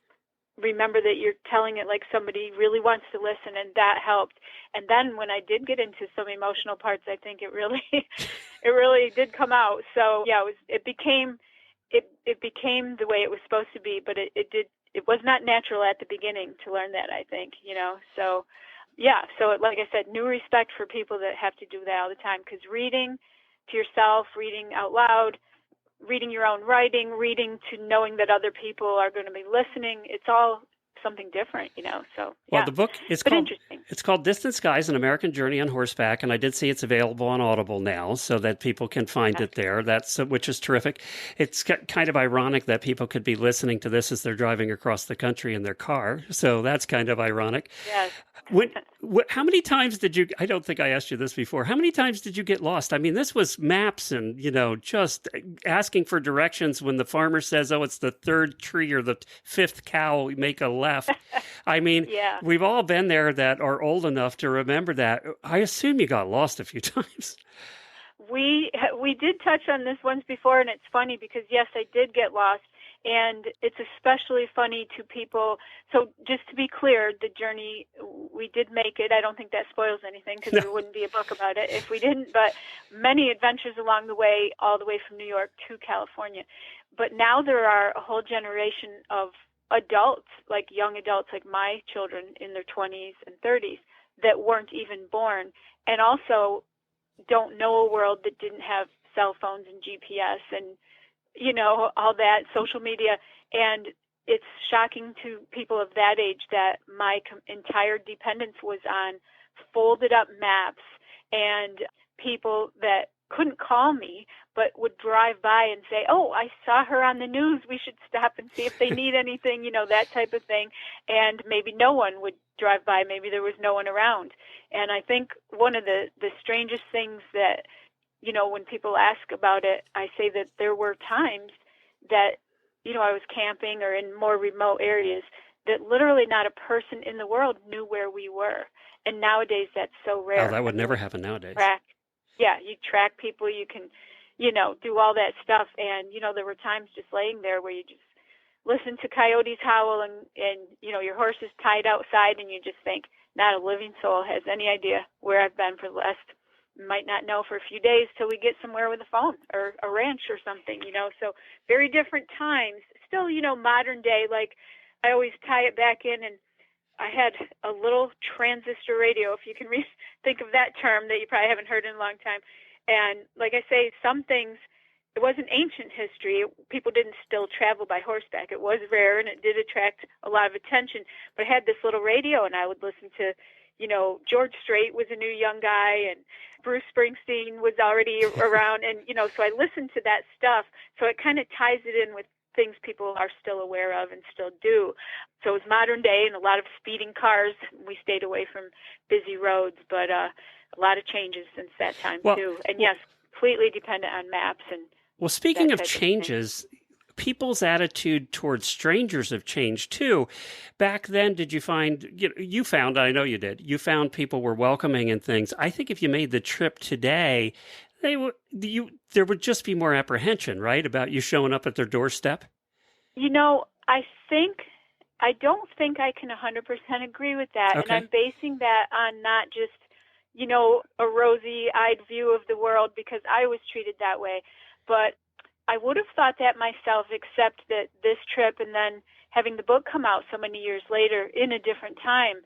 remember that you're telling it like somebody really wants to listen, and that helped. And then when I did get into some emotional parts, I think it really did come out. So yeah, it became the way it was supposed to be, but it was not natural at the beginning to learn that, I think, So yeah, so like I said, new respect for people that have to do that all the time, because reading to yourself, reading out loud, reading your own writing, reading to knowing that other people are going to be listening, it's all something different, So yeah. Well, the book is called Distant Skies, An American Journey on Horseback, and I did see it's available on Audible now, so that people can find it there. Which is terrific. It's kind of ironic that people could be listening to this as they're driving across the country in their car, so that's kind of ironic. Yes. How many times did you, I don't think I asked you this before, how many times did you get lost? I mean, this was maps and, just asking for directions when the farmer says, oh, it's the third tree or the fifth cow, make a left. I mean, We've all been there that are old enough to remember that. I assume you got lost a few times. We did touch on this once before, and it's funny because, yes, I did get lost. And it's especially funny to people. So just to be clear, the journey, we did make it. I don't think that spoils anything because there wouldn't be a book about it if we didn't. But many adventures along the way, all the way from New York to California. But now there are a whole generation of adults, like young adults, like my children in their 20s and 30s, that weren't even born, and also don't know a world that didn't have cell phones and GPS and all that, social media. And it's shocking to people of that age that my entire dependence was on folded up maps and people that couldn't call me, but would drive by and say, "Oh, I saw her on the news. We should stop and see if they need anything," that type of thing. And maybe no one would drive by. Maybe there was no one around. And I think one of the strangest things that, when people ask about it, I say that there were times that, I was camping or in more remote areas that literally not a person in the world knew where we were. And nowadays that's so rare. Oh, that would never happen nowadays. You track people, you can, do all that stuff. And, there were times just laying there where you just listen to coyotes howl and your horse is tied outside and you just think not a living soul has any idea where I've been for the last, might not know for a few days till we get somewhere with a phone or a ranch or something, so very different times. Still, modern day, like I always tie it back in, and I had a little transistor radio, if you can think of that term that you probably haven't heard in a long time. And like I say, some things, it wasn't ancient history. People didn't still travel by horseback. It was rare, and it did attract a lot of attention. But I had this little radio, and I would listen to, George Strait was a new young guy, and Bruce Springsteen was already around. And, so I listened to that stuff. So it kind of ties it in with things people are still aware of and still do. So it was modern day and a lot of speeding cars. We stayed away from busy roads, but a lot of changes since that time too. And yes, completely dependent on maps. And well, speaking of changes, people's attitude towards strangers have changed too. Back then, did you find, I know you did, you found people were welcoming and things. I think if you made the trip today, there would just be more apprehension, right, about you showing up at their doorstep? I don't think I can 100% agree with that. Okay. And I'm basing that on not just, a rosy-eyed view of the world, because I was treated that way. But I would have thought that myself, except that this trip and then having the book come out so many years later in a different time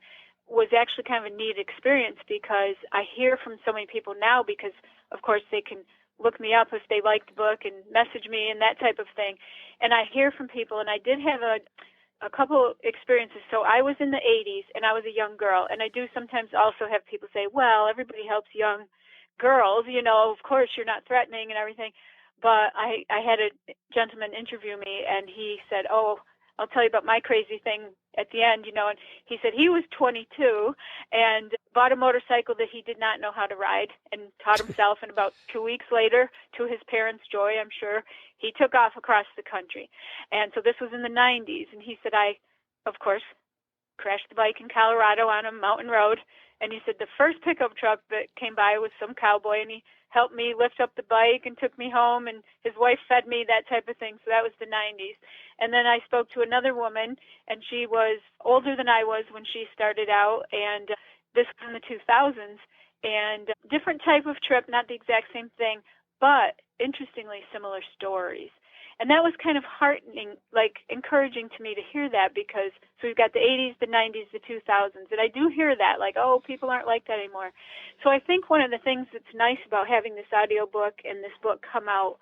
was actually kind of a neat experience, because I hear from so many people now, because of course they can look me up if they like the book and message me and that type of thing. And I hear from people, and I did have a couple experiences. So I was in the 80s and I was a young girl, and I do sometimes also have people say, well, everybody helps young girls, of course you're not threatening and everything. But I had a gentleman interview me, and he said, oh, I'll tell you about my crazy thing at the end, and he said he was 22 and bought a motorcycle that he did not know how to ride and taught himself. And about 2 weeks later, to his parents' joy, I'm sure, he took off across the country. And so this was in the 90s. And he said, I, of course, crashed the bike in Colorado on a mountain road. And he said the first pickup truck that came by was some cowboy, and he helped me lift up the bike and took me home, and his wife fed me, that type of thing. So that was the 90s. And then I spoke to another woman, and she was older than I was when she started out, and this was in the 2000s. And different type of trip, not the exact same thing, but interestingly similar stories. And that was kind of heartening, like encouraging to me to hear that, because so we've got the 80s, the 90s, the 2000s, and I do hear that, like, oh, people aren't like that anymore. So I think one of the things that's nice about having this audiobook and this book come out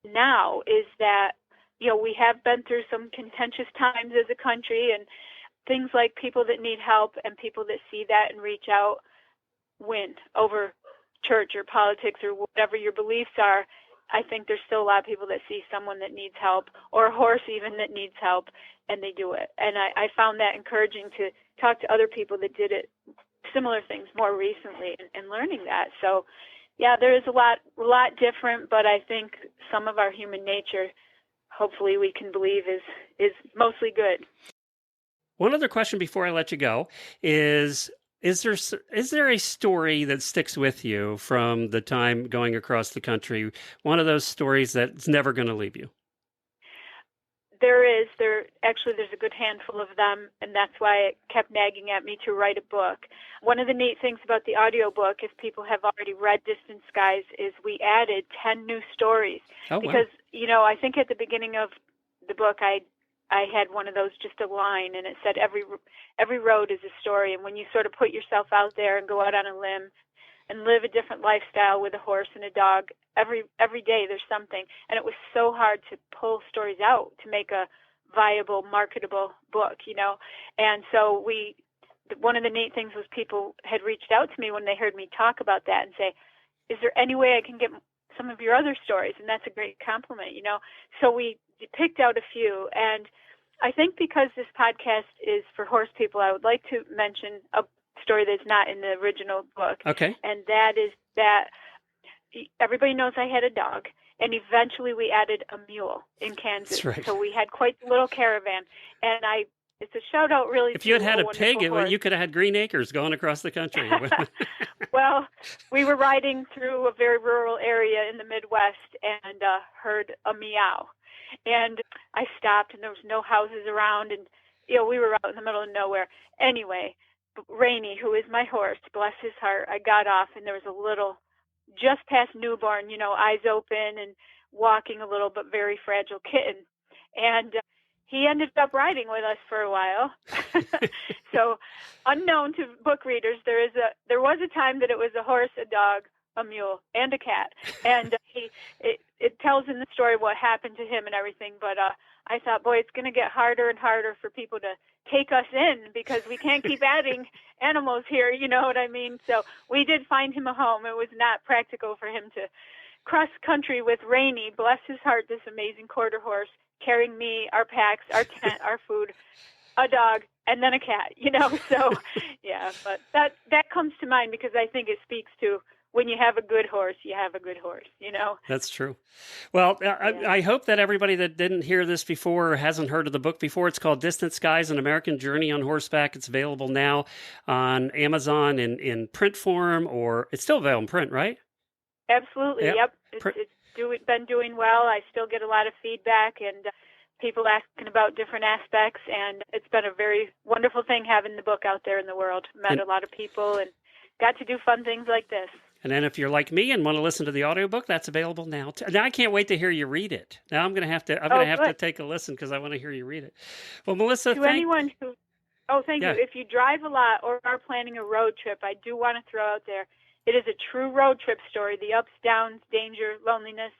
now is that, we have been through some contentious times as a country, and things like people that need help and people that see that and reach out win over church or politics or whatever your beliefs are. I think there's still a lot of people that see someone that needs help, or a horse even that needs help, and they do it. And I found that encouraging to talk to other people that did it, similar things more recently, and learning that. So, yeah, there is a lot different, but I think some of our human nature, hopefully we can believe, is mostly good. One other question before I let you go is there a story that sticks with you from the time going across the country? One of those stories that's never going to leave you? There's a good handful of them, and that's why it kept nagging at me to write a book. One of the neat things about the audiobook, if people have already read Distant Skies, is we added 10 new stories. Oh, wow. Because, I think at the beginning of the book, I had one of those, just a line, and it said every road is a story. And when you sort of put yourself out there and go out on a limb and live a different lifestyle with a horse and a dog, every day there's something. And it was so hard to pull stories out to make a viable, marketable book, And so one of the neat things was people had reached out to me when they heard me talk about that and say, is there any way I can get some of your other stories, and that's a great compliment, you know. So we picked out a few, and I think because this podcast is for horse people, I would like to mention a story that's not in the original book. Okay. And that is that everybody knows I had a dog, and eventually we added a mule in Kansas. That's right. So we had quite the little caravan, and it's a shout out really. If you had a pig, horse. you could have had green acres going across the country. Well, we were riding through a very rural area in the Midwest and heard a meow. And I stopped, and there was no houses around, and we were out in the middle of nowhere. Anyway, Rainey, who is my horse, bless his heart, I got off, and there was a little, just past newborn, eyes open and walking a little, but very fragile kitten. And he ended up riding with us for a while. So, unknown to book readers, there was a time that it was a horse, a dog, a mule, and a cat. And it tells in the story what happened to him and everything. But I thought, boy, it's going to get harder and harder for people to take us in because we can't keep adding animals here. You know what I mean? So we did find him a home. It was not practical for him to cross country with Rainey, bless his heart, this amazing quarter horse, carrying me, our packs, our tent, our food, a dog, and then a cat, So, yeah, but that comes to mind because I think it speaks to when you have a good horse, you have a good horse, That's true. Well, I hope that everybody that didn't hear this before or hasn't heard of the book before, it's called Distant Skies, An American Journey on Horseback. It's available now on Amazon in print form, or it's still available in print, right? Absolutely, yep. It's been doing well. I still get a lot of feedback and people asking about different aspects, and it's been a very wonderful thing having the book out there in the world. Met a lot of people and got to do fun things like this. And then if you're like me and want to listen to the audiobook, that's available now. Now I can't wait to hear you read it. Now I'm going to have to take a listen because I want to hear you read it. Well, Melissa, thank you. If you drive a lot or are planning a road trip, I do want to throw out there, it is a true road trip story. The ups, downs, danger, loneliness,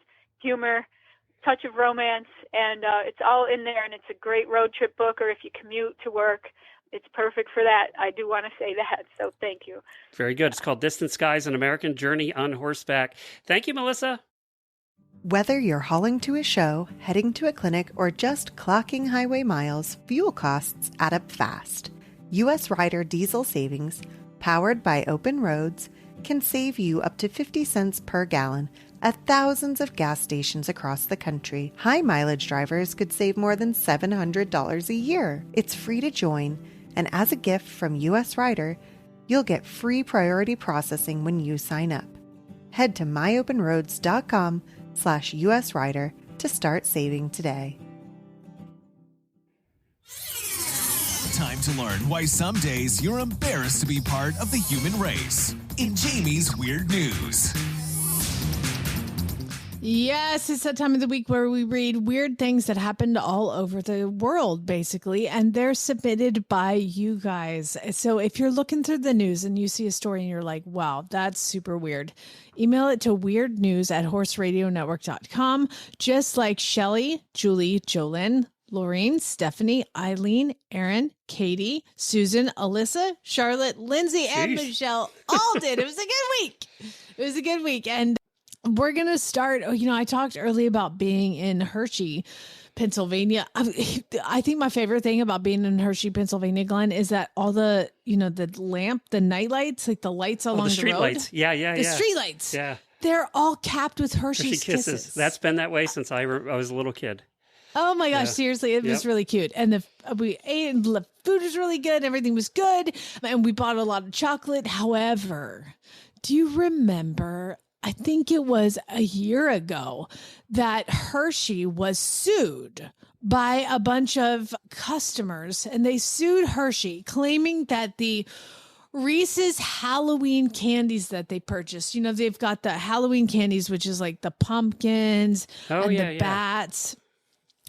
humor, touch of romance, and it's all in there. And it's a great road trip book, or if you commute to work, it's perfect for that. I do want to say that. So thank you. Very good. It's called Distant Skies, An American Journey on Horseback. Thank you, Melissa. Whether you're hauling to a show, heading to a clinic, or just clocking highway miles, fuel costs add up fast. U.S. Rider diesel savings, powered by open roads, can save you up to 50 cents per gallon at thousands of gas stations across the country. High mileage drivers could save more than $700 a year. It's free to join. And as a gift from U.S. Rider, you'll get free priority processing when you sign up. Head to myopenroads.com/US Rider to start saving today. Time to learn why some days you're embarrassed to be part of the human race. In Jamie's Weird News. Yes, it's that time of the week where we read weird things that happened all over the world, basically, and they're submitted by you guys. So if you're looking through the news and you see a story and you're like, wow, that's super weird, email it to weirdnews@horseradionetwork.com, just like Shelly, Julie, Jolyn, Laureen, Stephanie, Eileen, Aaron, Katie, Susan, Alyssa, Charlotte, Lindsay, and Michelle all did. It was a good week. It was a good week. And we're going to start, I talked earlier about being in Hershey, Pennsylvania. I think my favorite thing about being in Hershey, Pennsylvania, Glenn, is that all the, the night lights, like the lights along the street road. Lights. Yeah. The street lights. Yeah. They're all capped with Hershey Kisses. That's been that way since I was a little kid. Oh my gosh, seriously, it was really cute. And we ate and the food was really good. Everything was good. And we bought a lot of chocolate. However, do you remember, I think it was a year ago, that Hershey was sued by a bunch of customers, and they sued Hershey claiming that the Reese's Halloween candies that they purchased, they've got the Halloween candies, which is like the pumpkins the bats.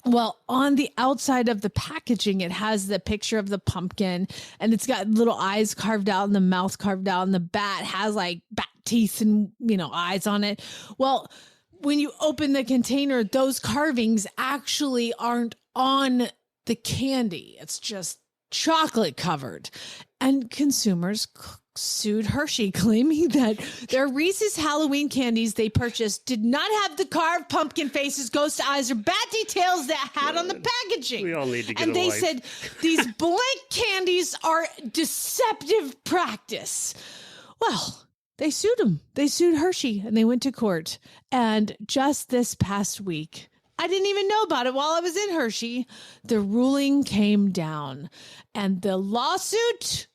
Well, on the outside of the packaging, it has the picture of the pumpkin, and it's got little eyes carved out and the mouth carved out, and the bat has like bat teeth and, eyes on it. Well, when you open the container, those carvings actually aren't on the candy. It's just chocolate covered. And consumers sued Hershey, claiming that their Reese's Halloween candies they purchased did not have the carved pumpkin faces, ghost eyes, or bat details that had on the packaging. We all need to get And a they life. said these blank candies are deceptive practice. Well, they sued them. They sued Hershey, and they went to court. And just this past week, I didn't even know about it while I was in Hershey, the ruling came down, and the lawsuit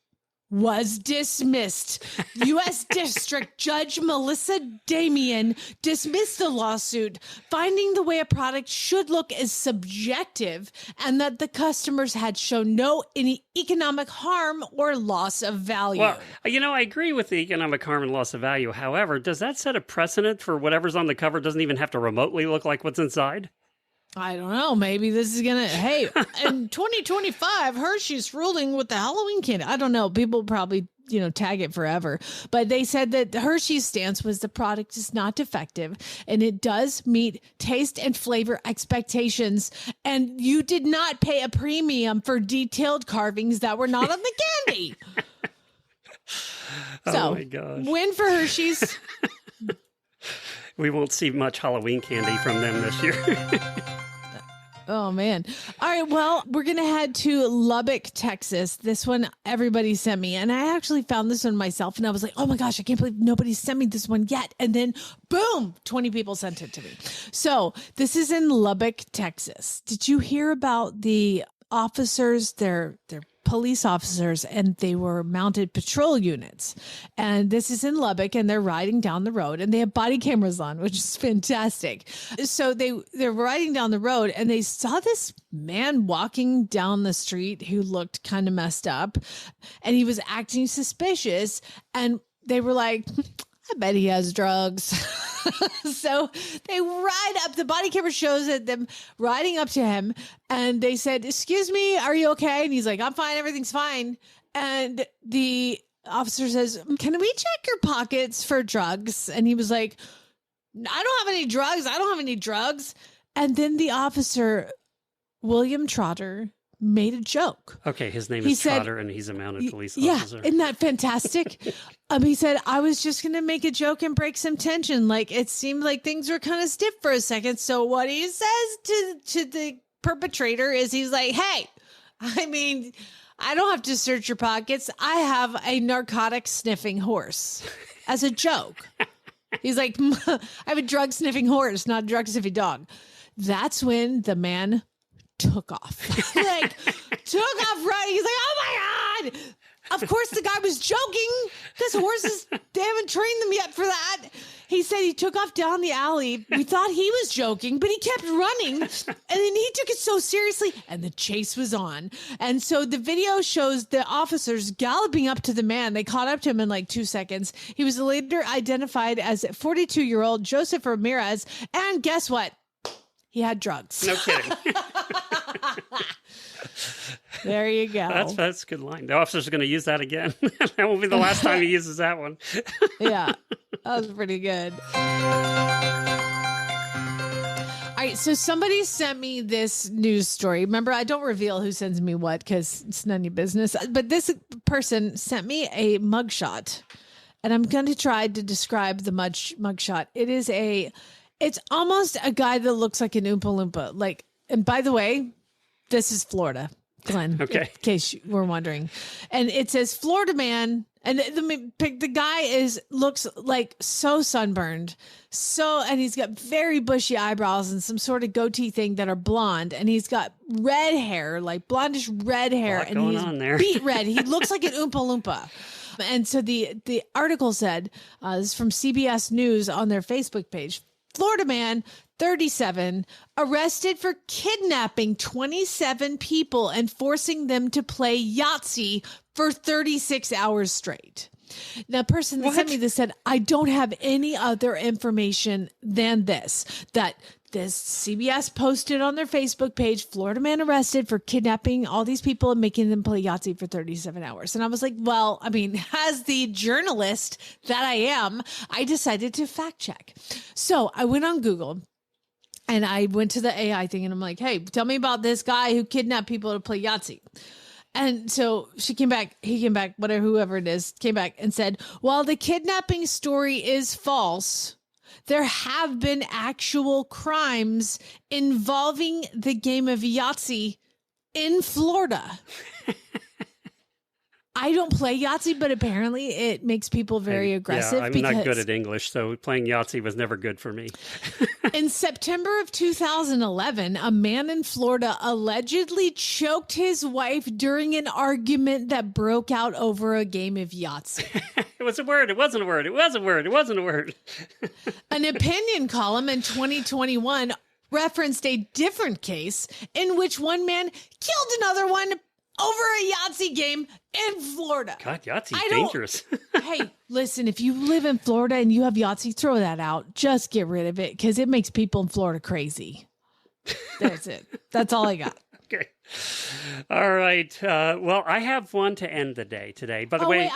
was dismissed. U.S. District Judge Melissa Damian dismissed the lawsuit, finding the way a product should look is subjective and that the customers had shown no any economic harm or loss of value. Well, I agree with the economic harm and loss of value. However, does that set a precedent for whatever's on the cover doesn't even have to remotely look like what's inside? I don't know. Maybe this is going to, hey, in 2025, Hershey's ruling with the Halloween candy. I don't know. People probably, tag it forever. But they said that Hershey's stance was the product is not defective and it does meet taste and flavor expectations. And you did not pay a premium for detailed carvings that were not on the candy. Oh my gosh. Win for Hershey's. We won't see much Halloween candy from them this year. Oh, man. All right. Well, we're going to head to Lubbock, Texas. This one everybody sent me. And I actually found this one myself. And I was like, oh, my gosh, I can't believe nobody sent me this one yet. And then, boom, 20 people sent it to me. So this is in Lubbock, Texas. Did you hear about the officers, they're police officers, and they were mounted patrol units. And this is in Lubbock, and they're riding down the road, and they have body cameras on, which is fantastic. So they're riding down the road, and they saw this man walking down the street who looked kind of messed up, and he was acting suspicious. And they were like, I bet he has drugs. So they ride up. The body camera shows them riding up to him. And they said, excuse me, are you okay? And he's like, I'm fine. Everything's fine. And the officer says, can we check your pockets for drugs? And he was like, I don't have any drugs. I don't have any drugs. And then the officer, William Trotter, made a joke. Okay, his name is Trotter, and he's a mounted police officer. Yeah, isn't that fantastic? He said, I was just going to make a joke and break some tension. Like, it seemed like things were kind of stiff for a second. So what he says to the perpetrator is he's like, hey, I don't have to search your pockets. I have a narcotic sniffing horse as a joke. He's like, I have a drug sniffing horse, not a drug sniffing dog. That's when the man took off. Took off running. He's like, oh my God. Of course the guy was joking because horses, they haven't trained them yet for that. He said he took off down the alley. We thought he was joking, but he kept running. And then he took it so seriously and the chase was on. And so the video shows the officers galloping up to the man. They caught up to him in like 2 seconds. He was later identified as 42-year-old Joseph Ramirez. And guess what? He had drugs. No kidding. There you go. That's a good line. The officer's going to use that again. That won't be the last time he uses that one. Yeah, that was pretty good. All right, so somebody sent me this news story. Remember, I don't reveal who sends me what because it's none of your business. But this person sent me a mugshot, and I'm going to try to describe the mugshot. It's almost a guy that looks like an Oompa Loompa. Like, and by the way, this is Florida, Glenn. Okay. In case you were wondering. And it says Florida man. And the guy looks like so sunburned. And he's got very bushy eyebrows and some sort of goatee thing that are blonde. And he's got red hair, like blondish red hair. And he's on there. beet red. He looks like an Oompa Loompa. And so the article said, this is from CBS News on their Facebook page, Florida man, 37, arrested for kidnapping 27 people and forcing them to play Yahtzee for 36 hours straight. Now, person that sent me this said, I don't have any other information than this, that this CBS posted on their Facebook page, Florida man arrested for kidnapping all these people and making them play Yahtzee for 37 hours. And I was like, well, as the journalist that I am, I decided to fact check. So I went on Google and I went to the AI thing and I'm like, hey, tell me about this guy who kidnapped people to play Yahtzee. And so he came back, whatever, whoever it is, came back and said, while the kidnapping story is false, there have been actual crimes involving the game of Yahtzee in Florida. I don't play Yahtzee, but apparently it makes people very aggressive. Yeah, I'm not good at English, so playing Yahtzee was never good for me. In September of 2011, a man in Florida allegedly choked his wife during an argument that broke out over a game of Yahtzee. It was a word. It wasn't a word. It was a word. It wasn't a word. An opinion column in 2021 referenced a different case in which one man killed another one over a Yahtzee game in Florida. God, Yahtzee's dangerous. Hey, listen, if you live in Florida and you have Yahtzee, throw that out. Just get rid of it because it makes people in Florida crazy. That's it. That's all I got. Okay. All right. Well, I have one to end the day today. By the way, wait,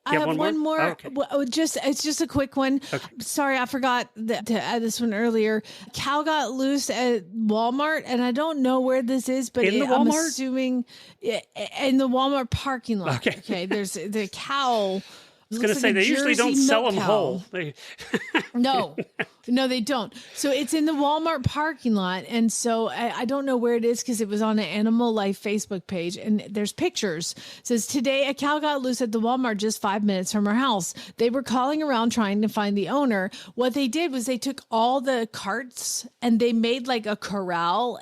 I have one more. Oh, okay. It's just a quick one. Okay. Sorry, I forgot to add this one earlier. Cow got loose at Walmart, and I don't know where this is, but I'm assuming in the Walmart parking lot. Okay. There's the cow. I was going to say, they usually don't sell them whole. No, they don't. So it's in the Walmart parking lot. And so I don't know where it is because it was on an Animal Life Facebook page. And there's pictures. It says, today, a cow got loose at the Walmart just 5 minutes from her house. They were calling around trying to find the owner. What they did was they took all the carts and they made like a corral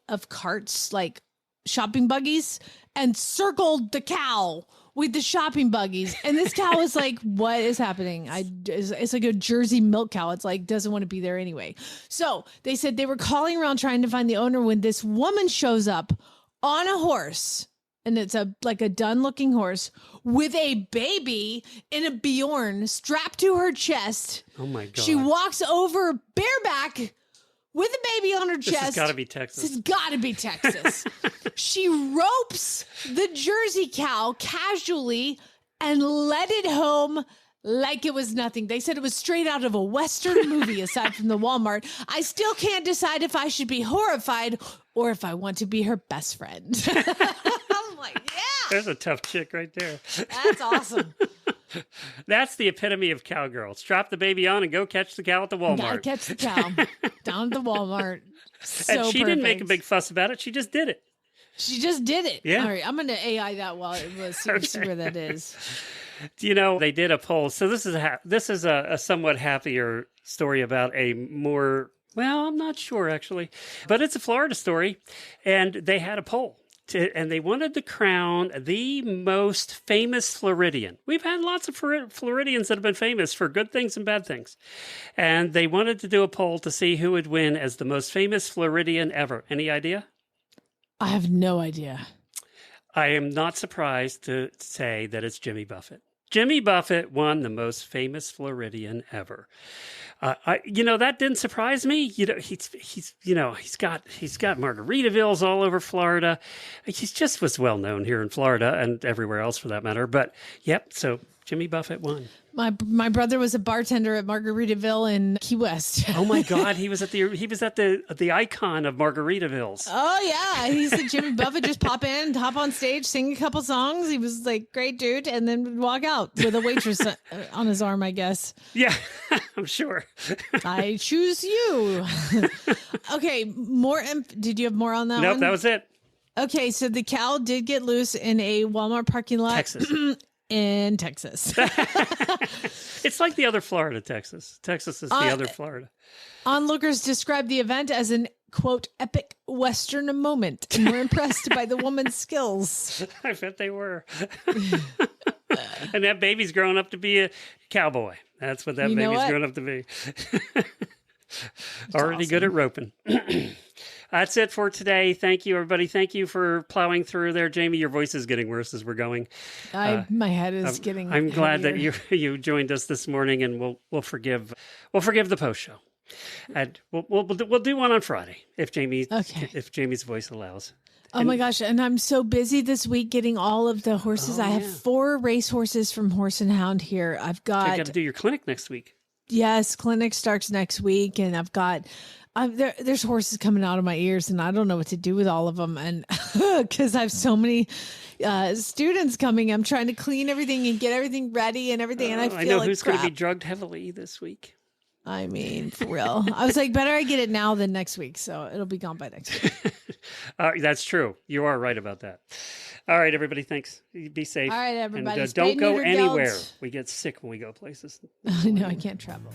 of carts, like shopping buggies, and circled the cow with the shopping buggies. And this cow is like, what is happening? It's like a Jersey milk cow. It's like, doesn't want to be there anyway. So they said they were calling around trying to find the owner when this woman shows up on a horse. And it's like a dun looking horse with a baby in a Bjorn strapped to her chest. Oh my God. She walks over bareback with a baby on her chest. This has got to be Texas. This has got to be Texas. She ropes the Jersey cow casually and led it home like it was nothing. They said it was straight out of a Western movie aside from the Walmart. I still can't decide if I should be horrified or if I want to be her best friend. I'm like, yeah. There's a tough chick right there. That's awesome. That's the epitome of cowgirl. Strap the baby on and go catch the cow at the Walmart. Gotta catch the cow down at the Walmart. So and she didn't make a big fuss about it. She just did it. She just did it. Yeah. All right, I'm going to AI that while it was see where that is. You know, they did a poll. So this is a somewhat happier story about a more, well, I'm not sure actually, but it's a Florida story. And they had a poll. And they wanted to crown the most famous Floridian. We've had lots of Floridians that have been famous for good things and bad things. And they wanted to do a poll to see who would win as the most famous Floridian ever. Any idea? I have no idea. I am not surprised to say that it's Jimmy Buffett. Jimmy Buffett won the most famous Floridian ever. That didn't surprise me. He's got Margaritavilles all over Florida. He just was well known here in Florida and everywhere else for that matter. But yep, so Jimmy Buffett won. My brother was a bartender at Margaritaville in Key West. Oh my God, he was at the icon of Margaritavilles. Oh yeah, he said Jimmy Buffett just pop in, hop on stage, sing a couple songs. He was like great dude, and then would walk out with a waitress on his arm, I guess. Yeah, I'm sure. I choose you. Okay, more. Did you have more on that? Nope, one? that was it. Okay, so the cow did get loose in a Walmart parking lot. Texas. In Texas. It's like the other Florida, Texas. Texas is the other Florida. Onlookers described the event as an, quote, epic Western moment and were impressed by the woman's skills. I bet they were. And that baby's growing up to be a cowboy. That's what that baby's growing up to be. Already awesome. Good at roping. That's it for today. Thank you, everybody. Thank you for plowing through there. Jamie, your voice is getting worse as we're going. My head is getting I'm glad heavier. that you joined us this morning, and we'll forgive the post show. And we'll do one on Friday if Jamie's voice allows. Oh my gosh. And I'm so busy this week getting all of the horses. I have 4 race horses from Horse and Hound here. I got to do your clinic next week. Yes, clinic starts next week, and I've got there's horses coming out of my ears, and I don't know what to do with all of them, and because I have so many students coming, I'm trying to clean everything and get everything ready and everything, and I feel know like who's crap. going to be drugged heavily this week. I mean, for real. I was like, better I get it now than next week, so it'll be gone by next week. That's true. You are right about that. All right, everybody. Thanks. Be safe. All right, everybody. And Don't don't go neuter, anywhere. don't. We get sick when we go places. No, I can't travel.